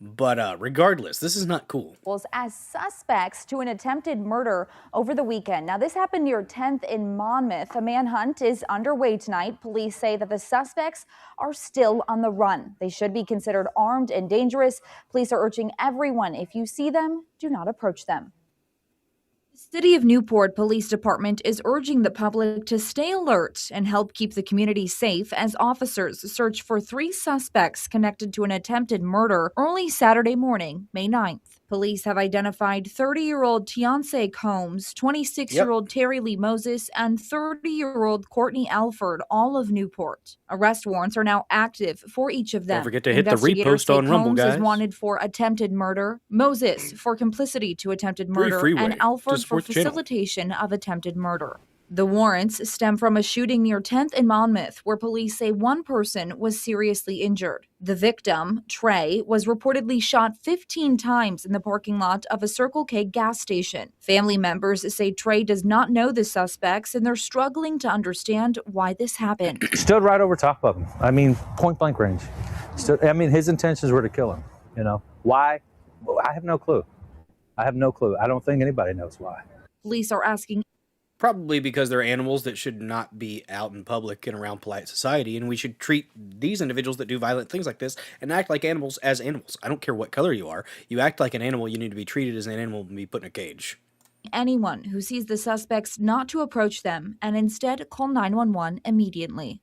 [SPEAKER 2] But regardless, this is not cool.
[SPEAKER 9] As suspects to an attempted murder over the weekend. Now, this happened near 10th in Monmouth. A manhunt is underway tonight. Police say that the suspects are still on the run. They should be considered armed and dangerous. Police are urging everyone, if you see them, do not approach them. The City of Newport Police Department is urging the public to stay alert and help keep the community safe as officers search for 3 suspects connected to an attempted murder early Saturday morning, May 9th. Police have identified 30-year-old Tiance Combs, 26-year-old Terry Lee Moses, and 30-year-old Courtney Alford, all of Newport. Arrest warrants are now active for each of them.
[SPEAKER 2] Don't forget to hit the repost on Rumble,
[SPEAKER 9] Combs
[SPEAKER 2] guys.
[SPEAKER 9] is wanted for attempted murder, Moses for complicity to attempted murder, and Alford for facilitation of attempted murder. The warrants stem from a shooting near 10th in Monmouth, where police say 1 person was seriously injured. The victim, Trey, was reportedly shot 15 times in the parking lot of a Circle K gas station. Family members say Trey does not know the suspects, and they're struggling to understand why this happened.
[SPEAKER 10] Stood right over top of him. I mean, point blank range. His intentions were to kill him. You know why? I have no clue. I don't think anybody knows why.
[SPEAKER 9] Police are asking.
[SPEAKER 2] Probably because they're animals that should not be out in public and around polite society, and we should treat these individuals that do violent things like this and act like animals as animals. I don't care what color you are. You act like an animal, you need to be treated as an animal and be put in a cage.
[SPEAKER 9] Anyone who sees the suspects not to approach them and instead call 911 immediately.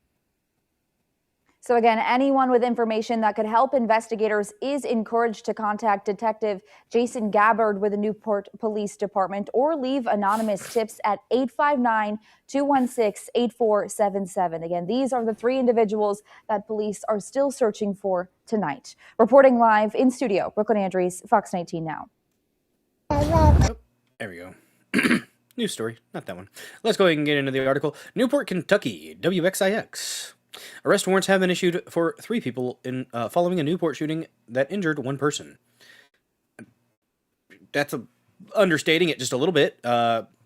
[SPEAKER 9] So again, anyone with information that could help investigators is encouraged to contact Detective Jason Gabbard with the Newport Police Department or leave anonymous tips at 859-216-8477. Again, these are the 3 individuals that police are still searching for tonight. Reporting live in studio, Brooklyn Andrews, Fox 19 Now.
[SPEAKER 2] Oh, there we go. News story, not that one. Let's go ahead and get into the article. Newport, Kentucky, WXIX. Arrest warrants have been issued for 3 people in following a Newport shooting that injured 1 person. That's understating it just a little bit.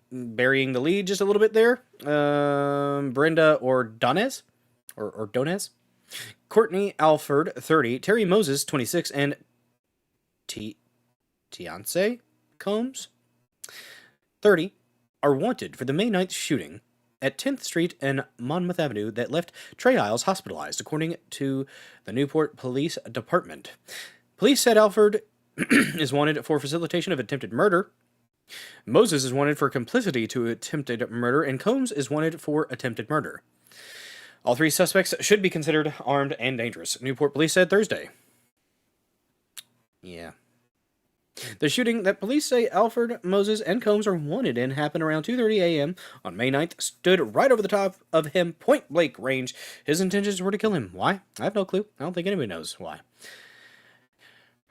[SPEAKER 2] Burying the lead just a little bit there. Brenda Ordonez, or Donez. Courtney Alford, 30. Terry Moses, 26. And Tiance Combs, 30, are wanted for the May 9th shooting at 10th Street and Monmouth Avenue that left Trey Isles hospitalized, according to the Newport Police Department. Police said Alford is wanted for facilitation of attempted murder. Moses is wanted for complicity to attempted murder, and Combs is wanted for attempted murder. All 3 suspects should be considered armed and dangerous, Newport Police said Thursday. Yeah. The shooting that police say Alford, Moses, and Combs are wanted in happened around 2:30 a.m. on May 9th, stood right over the top of him, point-blank range. His intentions were to kill him. Why? I have no clue. I don't think anybody knows why.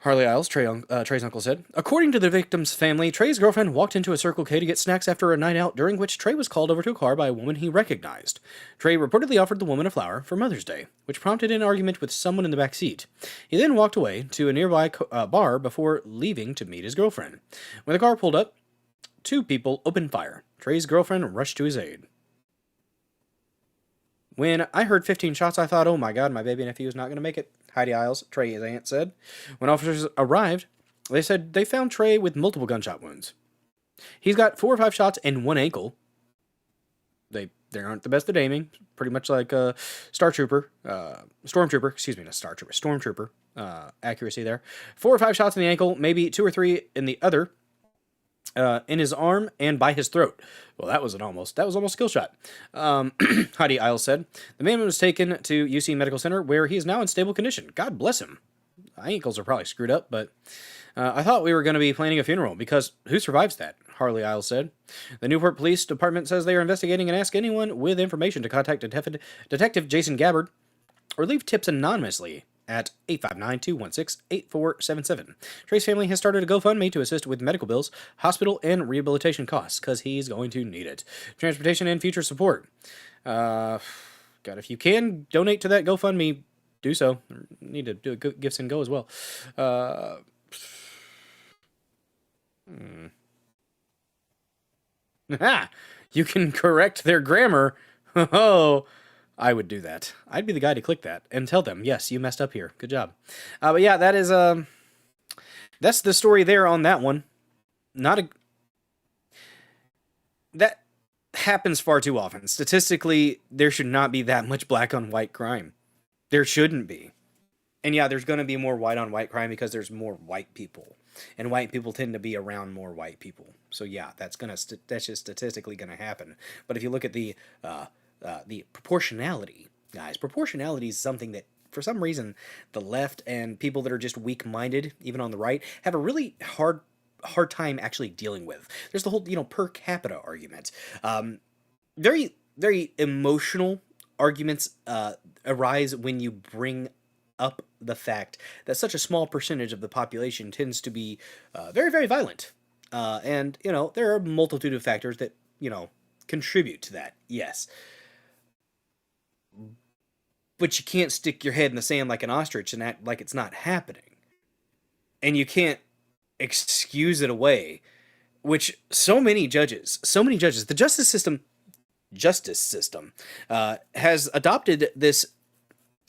[SPEAKER 2] Harley Isles, Trey's uncle, said, according to the victim's family, Trey's girlfriend walked into a Circle K to get snacks after a night out, during which Trey was called over to a car by a woman he recognized. Trey reportedly offered the woman a flower for Mother's Day, which prompted an argument with someone in the back seat. He then walked away to a nearby bar before leaving to meet his girlfriend. When the car pulled up, 2 people opened fire. Trey's girlfriend rushed to his aid. When I heard 15 shots, I thought, oh my God, my baby nephew is not going to make it. Heidi Isles, Trey's aunt, said. When officers arrived, they said they found Trey with multiple gunshot wounds. He's got 4 or 5 shots in one ankle. They aren't the best at aiming. Pretty much like a Stormtrooper, accuracy there. 4 or 5 shots in the ankle, maybe 2 or 3 in the other, in his arm and by his throat. Well, that was almost a kill shot. Heidi Isles said the man was taken to UC Medical Center, where he is now in stable condition. God bless him. My ankles are probably screwed up, but I thought we were going to be planning a funeral, because who survives that? Harley Isles said. The Newport Police Department says they are investigating and ask anyone with information to contact Detective Jason Gabbard or leave tips anonymously at 859-216-8477. Trey's family has started a GoFundMe to assist with medical bills, hospital, and rehabilitation costs, because he's going to need it. Transportation and future support. God, if you can donate to that GoFundMe, do so. Need to do a gifts and go as well. You can correct their grammar. Oh, I would do that. I'd be the guy to click that and tell them, yes, you messed up here. Good job. But yeah, that is that's the story there on that one. That happens far too often. Statistically, there should not be that much black on white crime. There shouldn't be. And yeah, there's going to be more white on white crime because there's more white people. And white people tend to be around more white people. So yeah, that's just statistically going to happen. But if you look at the proportionality, guys, proportionality is something that, for some reason, the left and people that are just weak-minded, even on the right, have a really hard time actually dealing with. There's the whole, per capita argument. Very, very emotional arguments arise when you bring up the fact that such a small percentage of the population tends to be very, very violent. And, there are a multitude of factors that, contribute to that, yes. But you can't stick your head in the sand like an ostrich and act like it's not happening. And you can't excuse it away, which so many judges, the justice system has adopted this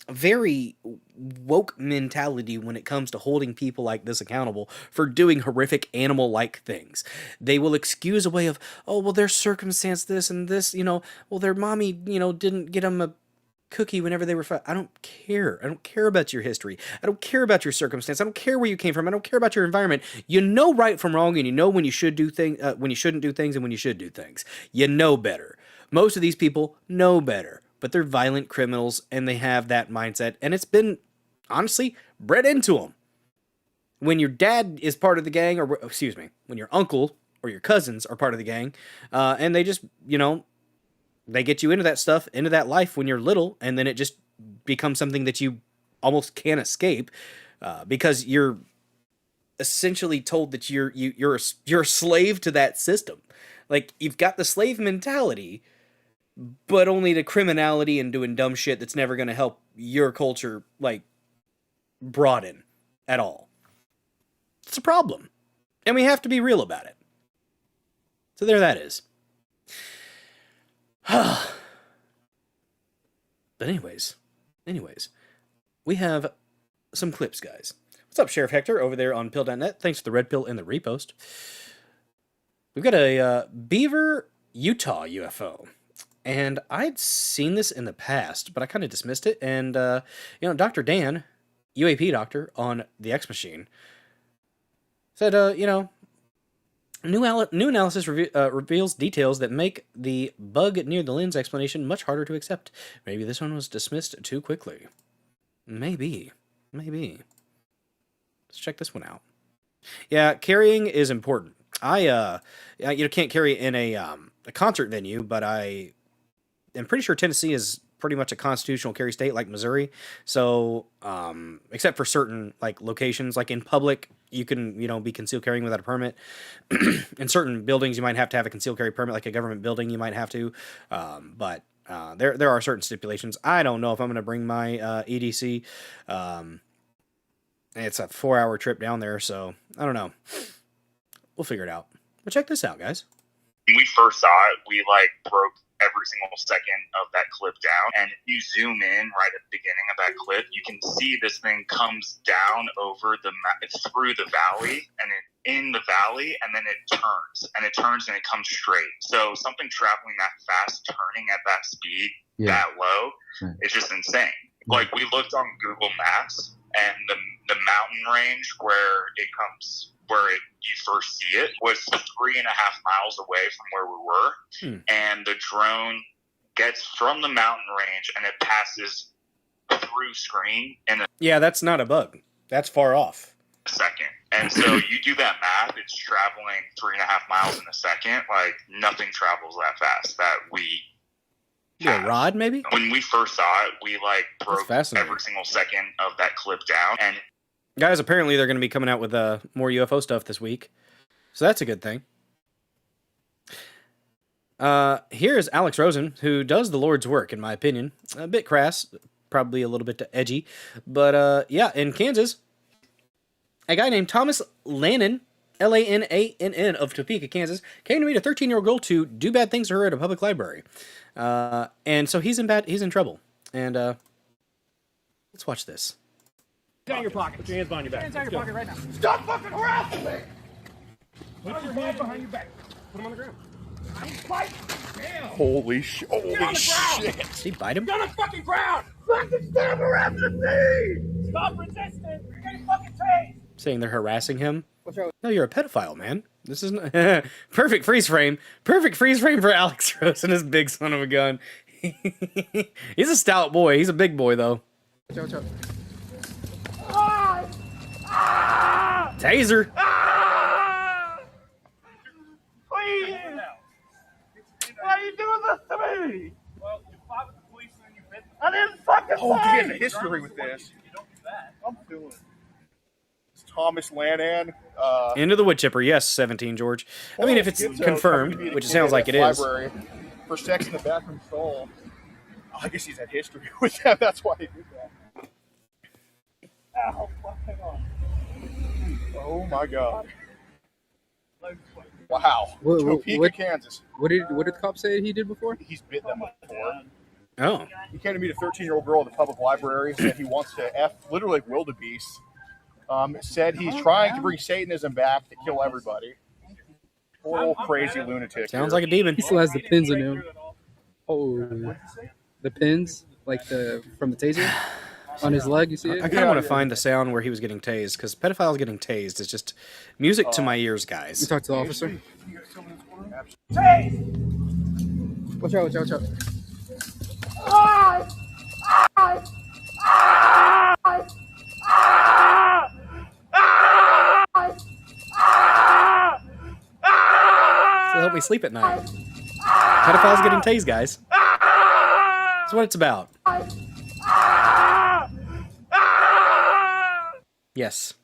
[SPEAKER 2] very woke mentality when it comes to holding people like this accountable for doing horrific animal-like things. They will excuse away of, oh, well, their circumstance, this and this, well, their mommy, didn't get them a cookie whenever they were I don't care. I don't care about your history. I don't care about your circumstance. I don't care where you came from. I don't care about your environment. You know right from wrong, and you know when you should do things, when you shouldn't do things, and when you should do things. You know better. Most of these people know better, but they're violent criminals, and they have that mindset, and it's been, honestly, bred into them. When your dad is part of the gang, or when your uncle or your cousins are part of the gang, and they just, they get you into that stuff, into that life when you're little, and then it just becomes something that you almost can't escape, because you're essentially told that you're a slave to that system. Like, you've got the slave mentality, but only to criminality and doing dumb shit that's never going to help your culture, broaden at all. It's a problem. And we have to be real about it. So there that is. But anyways, we have some clips, guys. What's up, Sheriff Hector, over there on Pill.net? Thanks for the red pill and the repost. We've got a Beaver, Utah UFO. And I'd seen this in the past, but I kind of dismissed it. And, Dr. Dan, UAP doctor on the X Machine, said, new analysis reveals details that make the bug near the lens explanation much harder to accept. Maybe this one was dismissed too quickly. Maybe. Let's check this one out. Yeah, carrying is important. I can't carry in a concert venue, but I'm pretty sure Tennessee is pretty much a constitutional carry state like Missouri. So, except for certain locations, like in public, you can, be concealed carrying without a permit. In certain buildings, you might have to have a concealed carry permit, like a government building, you might have to. But there are certain stipulations. I don't know if I'm going to bring my EDC. It's a 4-hour trip down there, so I don't know. We'll figure it out. But check this out, guys.
[SPEAKER 11] When we first saw it, we broke every single second of that clip down. And if you zoom in right at the beginning of that clip, you can see this thing comes down over through the valley and in the valley, and then it turns and it comes straight. So something traveling that fast, turning at that speed, that low, it's just insane. Like, we looked on Google Maps, and the mountain range where you first see it was 3.5 miles away from where we were. And the drone gets from the mountain range and it passes through screen in
[SPEAKER 2] Yeah, that's not a bug. That's far off.
[SPEAKER 11] a second. And so you do that math, it's traveling 3.5 miles in a second. Like, nothing travels that fast that we
[SPEAKER 2] Yeah, rod maybe?
[SPEAKER 11] When we first saw it, we broke
[SPEAKER 2] fascinating.
[SPEAKER 11] every single second of that clip down. And
[SPEAKER 2] Guys, apparently they're going to be coming out with more UFO stuff this week. So that's a good thing. Here's Alex Rosen, who does the Lord's work, in my opinion. A bit crass, probably a little bit edgy. But, yeah, in Kansas, a guy named Thomas Lannan, Lanann of Topeka, Kansas, came to meet a 13-year-old girl to do bad things to her at a public library. And so he's in trouble. And, let's watch this.
[SPEAKER 12] Down your pocket. Put your hands behind your back.
[SPEAKER 13] Hands on your pocket right now.
[SPEAKER 12] Stop fucking harassing me! Put your hands behind your back. Put them on the ground. I'm fighting. Damn.
[SPEAKER 14] Holy shit.
[SPEAKER 12] Holy shit.
[SPEAKER 2] Did he bite him?
[SPEAKER 12] Get on the fucking ground! Fucking stop harassing me! Stop resisting! You're getting fucking tased!
[SPEAKER 2] Saying they're harassing him. No, you're a pedophile, man. This is perfect freeze frame. Perfect freeze frame for Alex Rosen, his big son of a gun. He's a stout boy. He's a big boy, though.
[SPEAKER 13] Watch out.
[SPEAKER 2] Taser.
[SPEAKER 12] Please! Why are you doing this to me? Well, you fought with the police and then you bit them. I didn't fucking
[SPEAKER 14] Oh, you get a history with this.
[SPEAKER 12] You don't do that.
[SPEAKER 14] I'm doing it. It's Thomas Lannan.
[SPEAKER 2] Into the wood chipper. Yes, 17, George. I mean, if it's confirmed, which it sounds like it is.
[SPEAKER 14] Library for sex in the bathroom stall. Oh, I guess he's had history with that. That's why he did that.
[SPEAKER 12] Ow, fucking on.
[SPEAKER 14] Oh my god. Wow. Topeka, Kansas.
[SPEAKER 13] What did the cop say he did before?
[SPEAKER 14] He's bit them before.
[SPEAKER 2] Oh.
[SPEAKER 14] He came to meet a 13-year-old girl at the public library, said he wants to F literally like wildebeest. Said he's trying to bring Satanism back to kill everybody. Poor old crazy lunatic.
[SPEAKER 2] Sounds like a demon.
[SPEAKER 13] He still has the pins in him. Oh, the pins, like from the taser on his leg. You see it?
[SPEAKER 2] I kind of want to find the sound where he was getting tased, because pedophiles getting tased is just music to my ears, guys.
[SPEAKER 13] You talk to the officer.
[SPEAKER 12] Tase!
[SPEAKER 13] Watch out! Watch out! Watch out!
[SPEAKER 12] Ah! Ah! Ah! Ah!
[SPEAKER 2] To help me sleep at night. Pedophiles getting tased, guys. That's what it's about. Yes.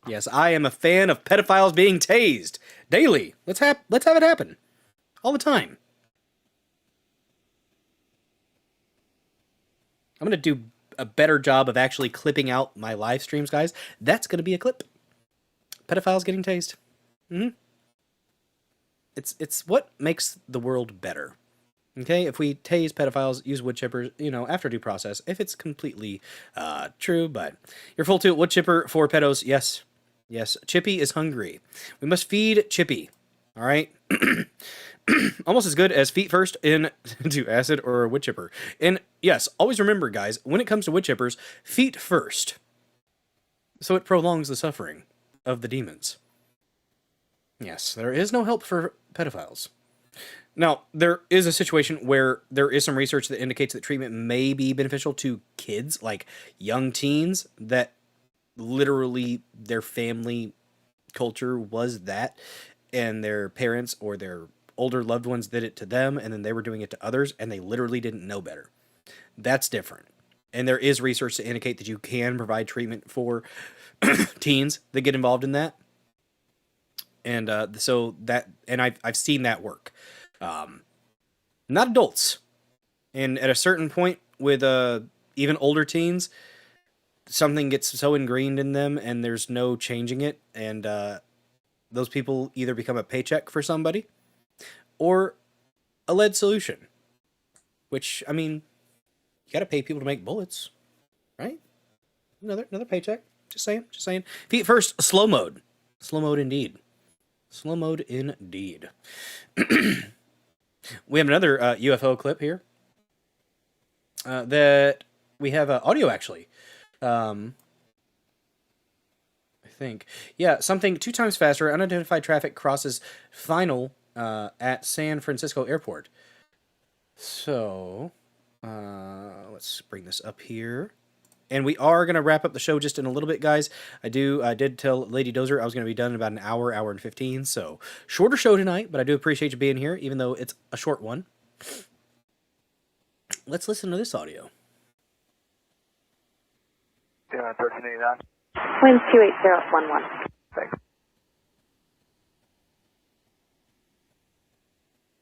[SPEAKER 2] Yes, I am a fan of pedophiles being tased. Daily. Let's have it happen. All the time. I'm going to do a better job of actually clipping out my live streams, guys. That's going to be a clip. Pedophiles getting tased. It's what makes the world better. Okay, if we tase pedophiles, use wood chippers, after due process, if it's completely true, but you're full to it. Wood chipper for pedos, yes. Yes, Chippy is hungry. We must feed Chippy, all right? Almost as good as feet first into acid or wood chipper. And yes, always remember, guys, when it comes to wood chippers, feet first. So it prolongs the suffering of the demons. Yes, there is no help for pedophiles. Now, there is a situation where there is some research that indicates that treatment may be beneficial to kids, like young teens, that literally their family culture was that, and their parents or their older loved ones did it to them, and then they were doing it to others, and they literally didn't know better. That's different. And there is research to indicate that you can provide treatment for teens that get involved in that. And I've seen that work. Not adults. And at a certain point with even older teens, something gets so ingrained in them and there's no changing it. And those people either become a paycheck for somebody or a lead solution. Which, I mean, you got to pay people to make bullets, right? Another paycheck. Just saying. Feet first, slow mode. Slow mode indeed. Slow mode indeed. We have another UFO clip here. That we have audio actually. I think. Yeah, something 2 times faster. Unidentified traffic crosses final at San Francisco Airport. So, let's bring this up here. And we are going to wrap up the show just in a little bit, guys. I did tell Lady Dozer I was going to be done in about an hour and 15. So, shorter show tonight, but I do appreciate you being here, even though it's a short one. Let's listen to this audio.
[SPEAKER 15] 1389.
[SPEAKER 5] Wind 28011.
[SPEAKER 15] Thanks.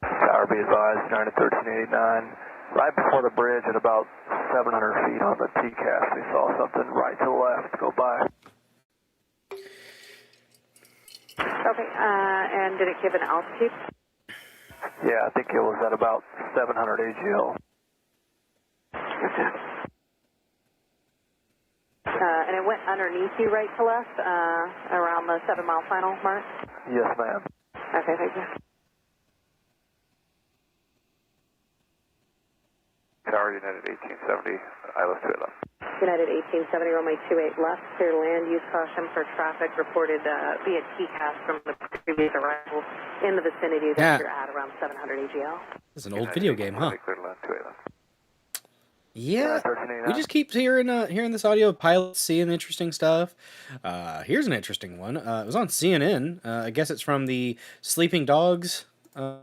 [SPEAKER 15] Tower be advised, 9 to 1389. Right before the bridge at about 700 feet on the TCAS, we saw something right to the left go by.
[SPEAKER 5] Okay, and did it give an altitude?
[SPEAKER 15] Yeah, I think it was at about 700 AGL.
[SPEAKER 5] Okay. And it went underneath you right to left, around the 7-mile final mark?
[SPEAKER 15] Yes, ma'am.
[SPEAKER 5] Okay, thank you.
[SPEAKER 15] Tower United 1870, ILS 211.
[SPEAKER 5] United 1870, runway 28 left, clear to land. Use caution for traffic reported via TCAS from the previous arrival in the vicinity that you're at around 700 AGL.
[SPEAKER 2] This is an old video game, huh? Yeah, we just keep hearing this audio of pilots seeing interesting stuff. Here's an interesting one. It was on CNN. I guess it's from the Sleeping Dogs, I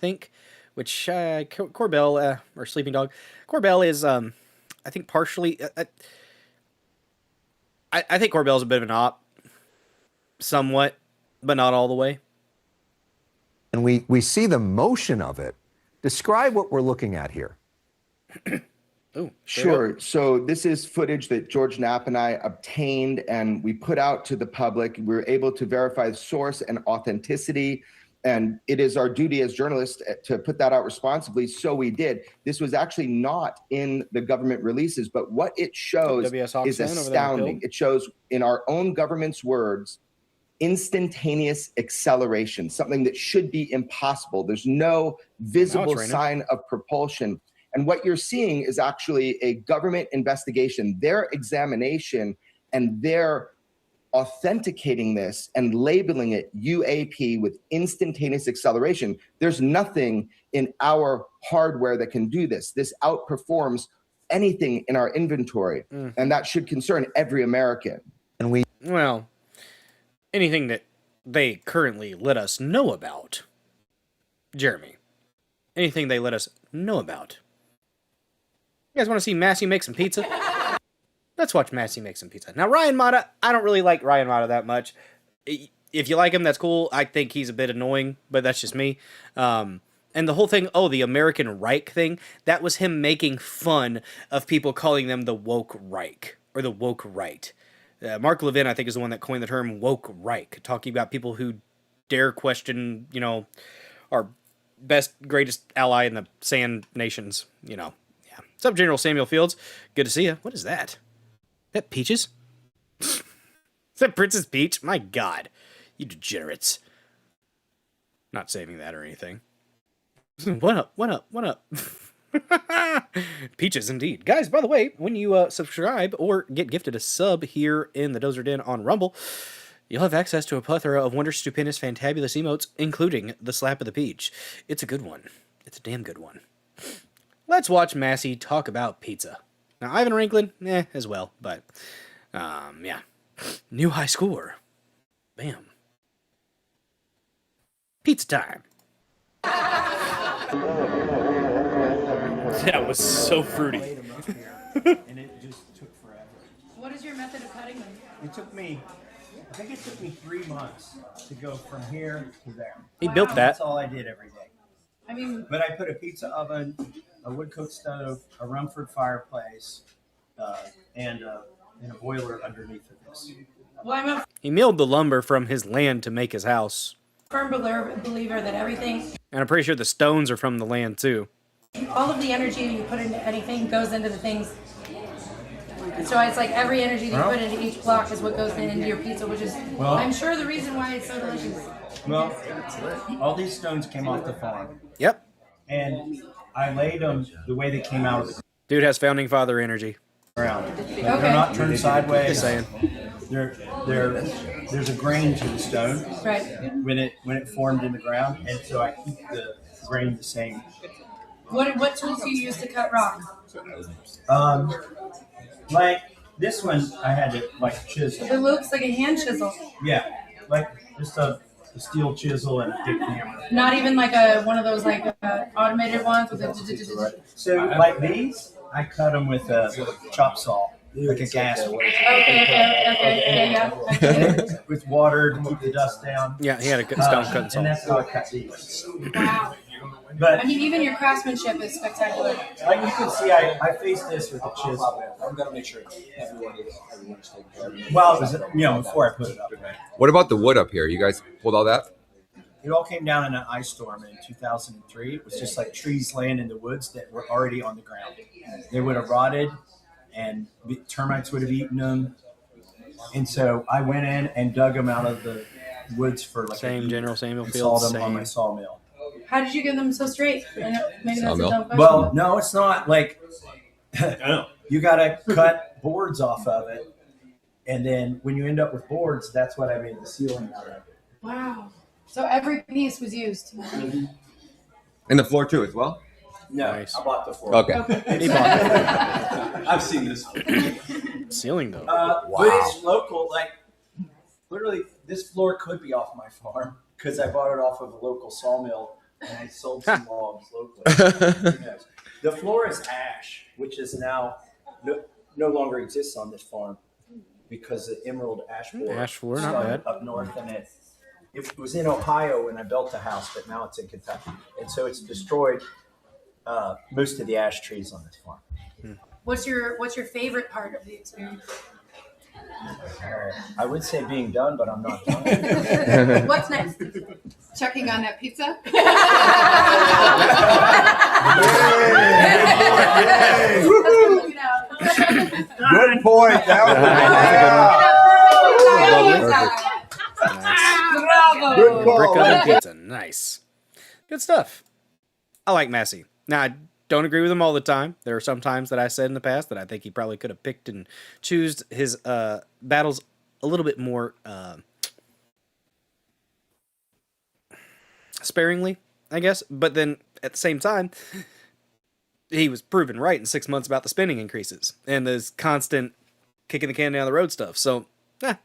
[SPEAKER 2] think, which Corbell, or Sleeping Dog. Corbell is, I think, partially... I think Corbell's a bit of an op, somewhat, but not all the way.
[SPEAKER 16] And we see the motion of it. Describe what we're looking at here.
[SPEAKER 2] Ooh,
[SPEAKER 17] sure. So this is footage that George Knapp and I obtained and we put out to the public. We were able to verify the source and authenticity. And it is our duty as journalists to put that out responsibly. So we did. This was actually not in the government releases, but what it shows is astounding. It shows, in our own government's words, instantaneous acceleration, something that should be impossible. There's no visible sign of propulsion. And what you're seeing is actually a government investigation, their examination, and their authenticating this and labeling it UAP with instantaneous acceleration. There's nothing in our hardware that can do this. This outperforms anything in our inventory, and that should concern every American.
[SPEAKER 16] And we...
[SPEAKER 2] Well, anything that they currently let us know about, Jeremy, anything they let us know about. You guys want to see Massey make some pizza? Let's watch Massey make some pizza. Now, Ryan Mata, I don't really like Ryan Mata that much. If you like him, that's cool. I think he's a bit annoying, but that's just me. And the whole thing, the American Reich thing, that was him making fun of people calling them the woke Reich, or the woke right. Mark Levin, I think, is the one that coined the term woke Reich, talking about people who dare question, our best, greatest ally in the sand nations, Yeah. What's up, General Samuel Fields? Good to see you. What is that? Is that Peaches? Is that Princess Peach? My God. You degenerates. Not saving that or anything. What up? Peaches, indeed. Guys, by the way, when you subscribe or get gifted a sub here in the Dozer Den on Rumble, you'll have access to a plethora of wonder, stupendous, fantabulous emotes, including the slap of the peach. It's a good one. It's a damn good one. Let's watch Massey talk about pizza. Now, Ivan Ranklin, as well, but, yeah. New high score. Bam. Pizza time. That was so fruity.
[SPEAKER 18] And it just took forever.
[SPEAKER 19] What is your method of cutting them?
[SPEAKER 18] I think it took me 3 months to go from here to there.
[SPEAKER 2] He built that.
[SPEAKER 18] That's all I did every day.
[SPEAKER 19] I mean,
[SPEAKER 18] but I put a pizza oven, a wood coke stove, a Rumford fireplace, and a boiler underneath of this.
[SPEAKER 19] Well, I'm a
[SPEAKER 2] He milled the lumber from his land to make his house.
[SPEAKER 19] firm believer that everything
[SPEAKER 2] And I'm pretty sure the stones are from the land too.
[SPEAKER 19] All of the energy you put into anything goes into the things. So it's like every energy that you put into each block is what goes into your pizza, which is, I'm sure, the reason why it's so delicious.
[SPEAKER 18] Well, all these stones came off the farm.
[SPEAKER 2] Yep.
[SPEAKER 18] And I laid them the way they came out of the
[SPEAKER 2] Dude has founding father energy.
[SPEAKER 18] ground. They're not turned sideways.
[SPEAKER 2] Just saying.
[SPEAKER 18] There's a grain to the stone
[SPEAKER 19] Right.
[SPEAKER 18] when it formed in the ground, and so I keep the grain the same.
[SPEAKER 19] What tools do you use to cut rock?
[SPEAKER 18] Like this one, I had to chisel.
[SPEAKER 19] It looks like a hand chisel.
[SPEAKER 18] Yeah, like just a steel chisel and a big hammer.
[SPEAKER 19] Not even like one of those automated ones with a.
[SPEAKER 18] So like these, I cut them with a chop saw, like a gas one.
[SPEAKER 19] Okay, yeah.
[SPEAKER 18] With water to keep the dust down.
[SPEAKER 2] Yeah, he had a good stone cutting saw.
[SPEAKER 18] And that's how I cut these.
[SPEAKER 19] Wow.
[SPEAKER 18] But
[SPEAKER 19] I mean, even your craftsmanship is spectacular.
[SPEAKER 18] like you can see, I faced this with a chisel.
[SPEAKER 3] I'm gonna make sure everyone is taken care of.
[SPEAKER 18] Well, it was, before I put it up.
[SPEAKER 20] What about the wood up here? You guys pulled all that?
[SPEAKER 18] It all came down in an ice storm in 2003. It was just like trees laying in the woods that were already on the ground. They would have rotted, and termites would have eaten them. And so I went in and dug them out of the woods for like
[SPEAKER 2] same General Samuel
[SPEAKER 18] and
[SPEAKER 2] Field.
[SPEAKER 18] sawed them on my sawmill.
[SPEAKER 19] How did you get them so straight? I know, maybe that's a dumb question.
[SPEAKER 18] Well, no, it's not like you got to cut boards off of it, and then when you end up with boards, that's what I made the ceiling out of.
[SPEAKER 19] Wow. So every piece was used.
[SPEAKER 20] And the floor too, as well.
[SPEAKER 18] No,
[SPEAKER 2] Nice.
[SPEAKER 18] I bought the floor.
[SPEAKER 20] Okay.
[SPEAKER 2] He bought it.
[SPEAKER 18] I've seen this.
[SPEAKER 2] Ceiling though.
[SPEAKER 18] But it's local. Like literally, this floor could be off my farm because I bought it off of a local sawmill and I sold some logs locally. Who knows? The floor is ash, which is now no longer exists on this farm because the emerald ash floor.
[SPEAKER 2] Ash floor, not
[SPEAKER 18] started
[SPEAKER 2] bad.
[SPEAKER 18] Up north, and it was in Ohio when I built the house, but now it's in Kentucky, and so it's destroyed most of the ash trees on this farm.
[SPEAKER 19] What's your favorite part of the experience?
[SPEAKER 18] I would say being done, but I'm not done.
[SPEAKER 19] What's next?
[SPEAKER 21] Checking on that pizza.
[SPEAKER 3] Good point.
[SPEAKER 2] Good brick oven pizza. Nice. Good stuff. I like Massey. Now, I don't agree with him all the time. There are some times that I said in the past that I think he probably could have picked and choose his battles a little bit more sparingly, I guess. But then at the same time, he was proven right in 6 months about the spending increases and this constant kicking the can down the road stuff. So,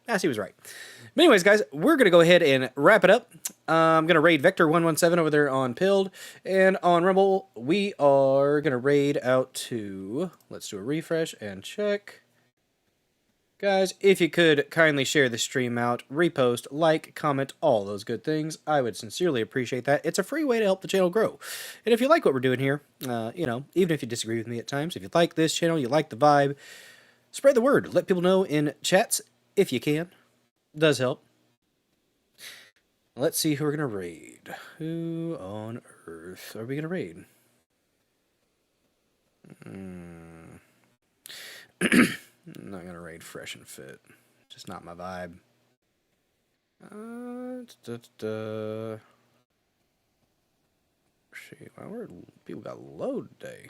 [SPEAKER 2] Massey was right. But anyways, guys, we're going to go ahead and wrap it up. I'm going to raid Vector117 over there on Pilled. And on Rumble, we are going to raid out to... Let's do a refresh and check. Guys, if you could kindly share the stream out, repost, like, comment, all those good things, I would sincerely appreciate that. It's a free way to help the channel grow. And if you like what we're doing here, even if you disagree with me at times, if you like this channel, you like the vibe, spread the word. Let people know in chats if you can. Does help. Let's see who we're going to raid. Who on earth are we going to raid? I'm not going to raid Fresh and Fit. Just not my vibe. Shit, why people got low today?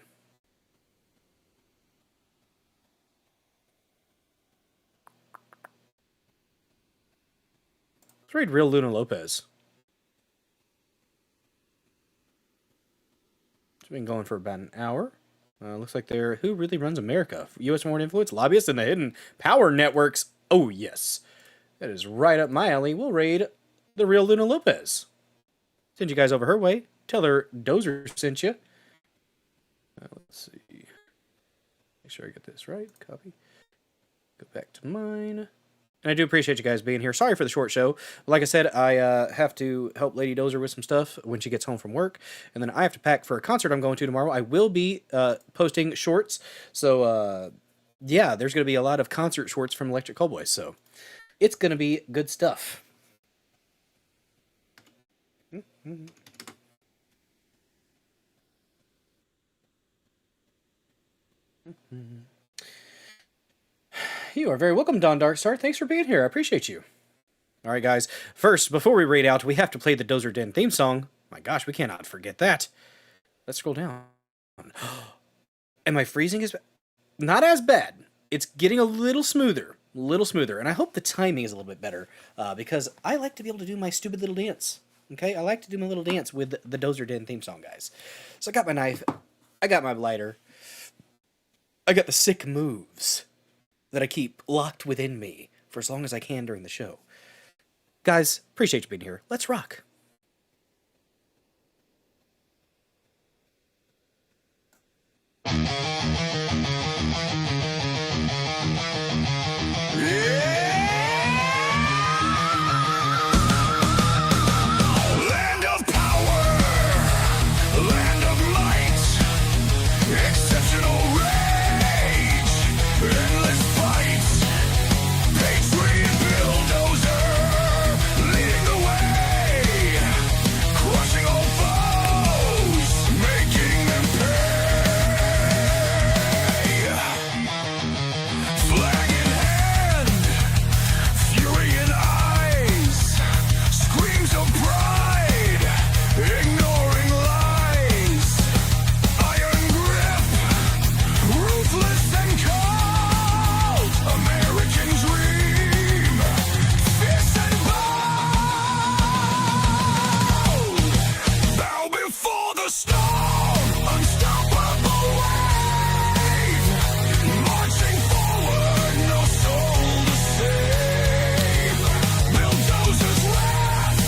[SPEAKER 2] Let's raid Real Luna Lopez. It's been going for about an hour. Looks like they're Who Really Runs America? U.S. Foreign Influence, Lobbyists, and the Hidden Power Networks. Oh, yes. That is right up my alley. We'll raid the Real Luna Lopez. Send you guys over her way. Tell her Dozer sent you. Let's see. Make sure I get this right. Copy. Go back to mine. And I do appreciate you guys being here. Sorry for the short show. Like I said, I have to help Lady Dozer with some stuff when she gets home from work. And then I have to pack for a concert I'm going to tomorrow. I will be posting shorts. So, yeah, there's going to be a lot of concert shorts from Electric Callboys. So, it's going to be good stuff. You are very welcome, Don Darkstar. Thanks for being here. I appreciate you. All right, guys. First, before we raid out, we have to play the Dozer Den theme song. My gosh, we cannot forget that. Let's scroll down. Am I freezing? Not as bad. It's getting a little smoother. And I hope the timing is a little bit better because I like to be able to do my stupid little dance. Okay? I like to do my little dance with the Dozer Den theme song, guys. So I got my knife. I got my lighter. I got the sick moves that I keep locked within me for as long as I can during the show. Guys, appreciate you being here. Let's rock.
[SPEAKER 1] Land of power, land of might, exceptional rage, endless fight, patriot bulldozer, leading the way, crushing all foes, making them pay. Flag in hand, fury in eyes, screams of pride, ignoring lies, iron grip, ruthless and cold, American dream, fierce and bold, bow before the storm, unstoppable wave, marching forward, no soul to save, bulldozers wrath,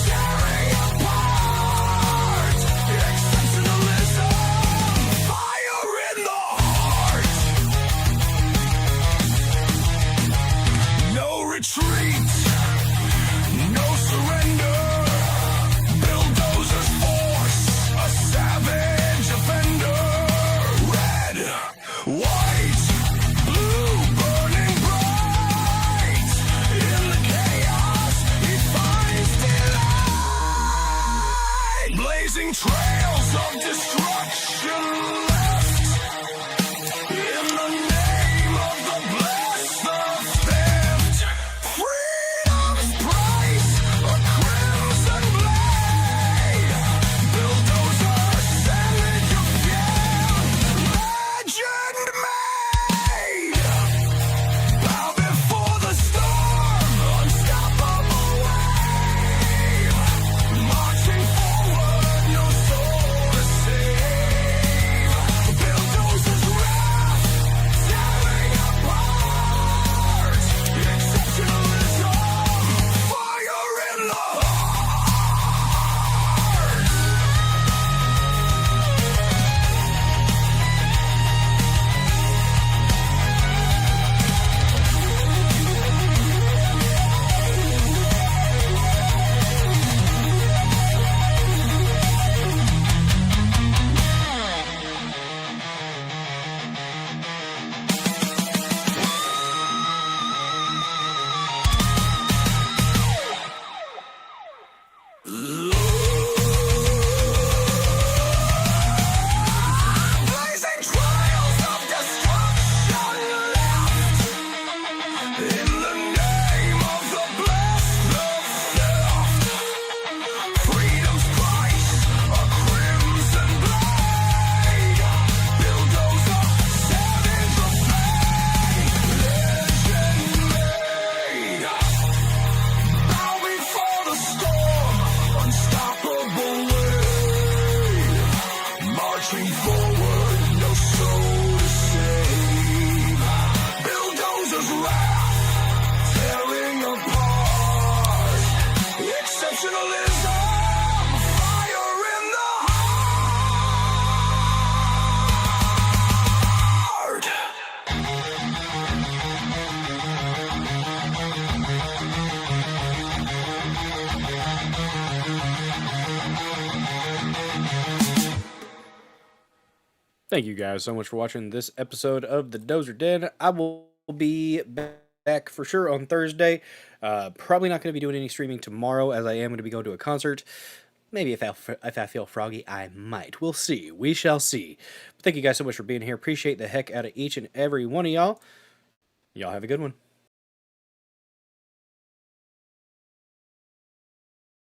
[SPEAKER 1] tearing apart, exceptionalism, fire in the heart, no retreat, no surrender, bulldozers force, a savage offender, red, white, blue, burning bright, in the chaos he finds delight, blazing trails of destruction left, in the name of the blessed, the theft, freedom's price, a crimson blade, bulldozer, savage again, legend made, bow before the storm, unstoppable wave, marching forward, no soul to save, bulldozers wrath, tearing apart, exceptionalism, fire in the heart. Blazing trails of destruction left, in the name of the blessed, the theft, freedom's price, a crimson blade, bulldozer, savage of legend made, bow before the storm, unstoppable wave, marching forward, no soul to save, bulldozers wrath, tearing apart, exceptionalism, fire in the heart.
[SPEAKER 2] Thank you guys so much for watching this episode of the Dozer Den. I will be back for sure on Thursday. Probably not going to be doing any streaming tomorrow as I am going to be going to a concert. Maybe if I feel froggy, I might. We'll see. We shall see. But thank you guys so much for being here. Appreciate the heck out of each and every one of y'all. Y'all have a good one.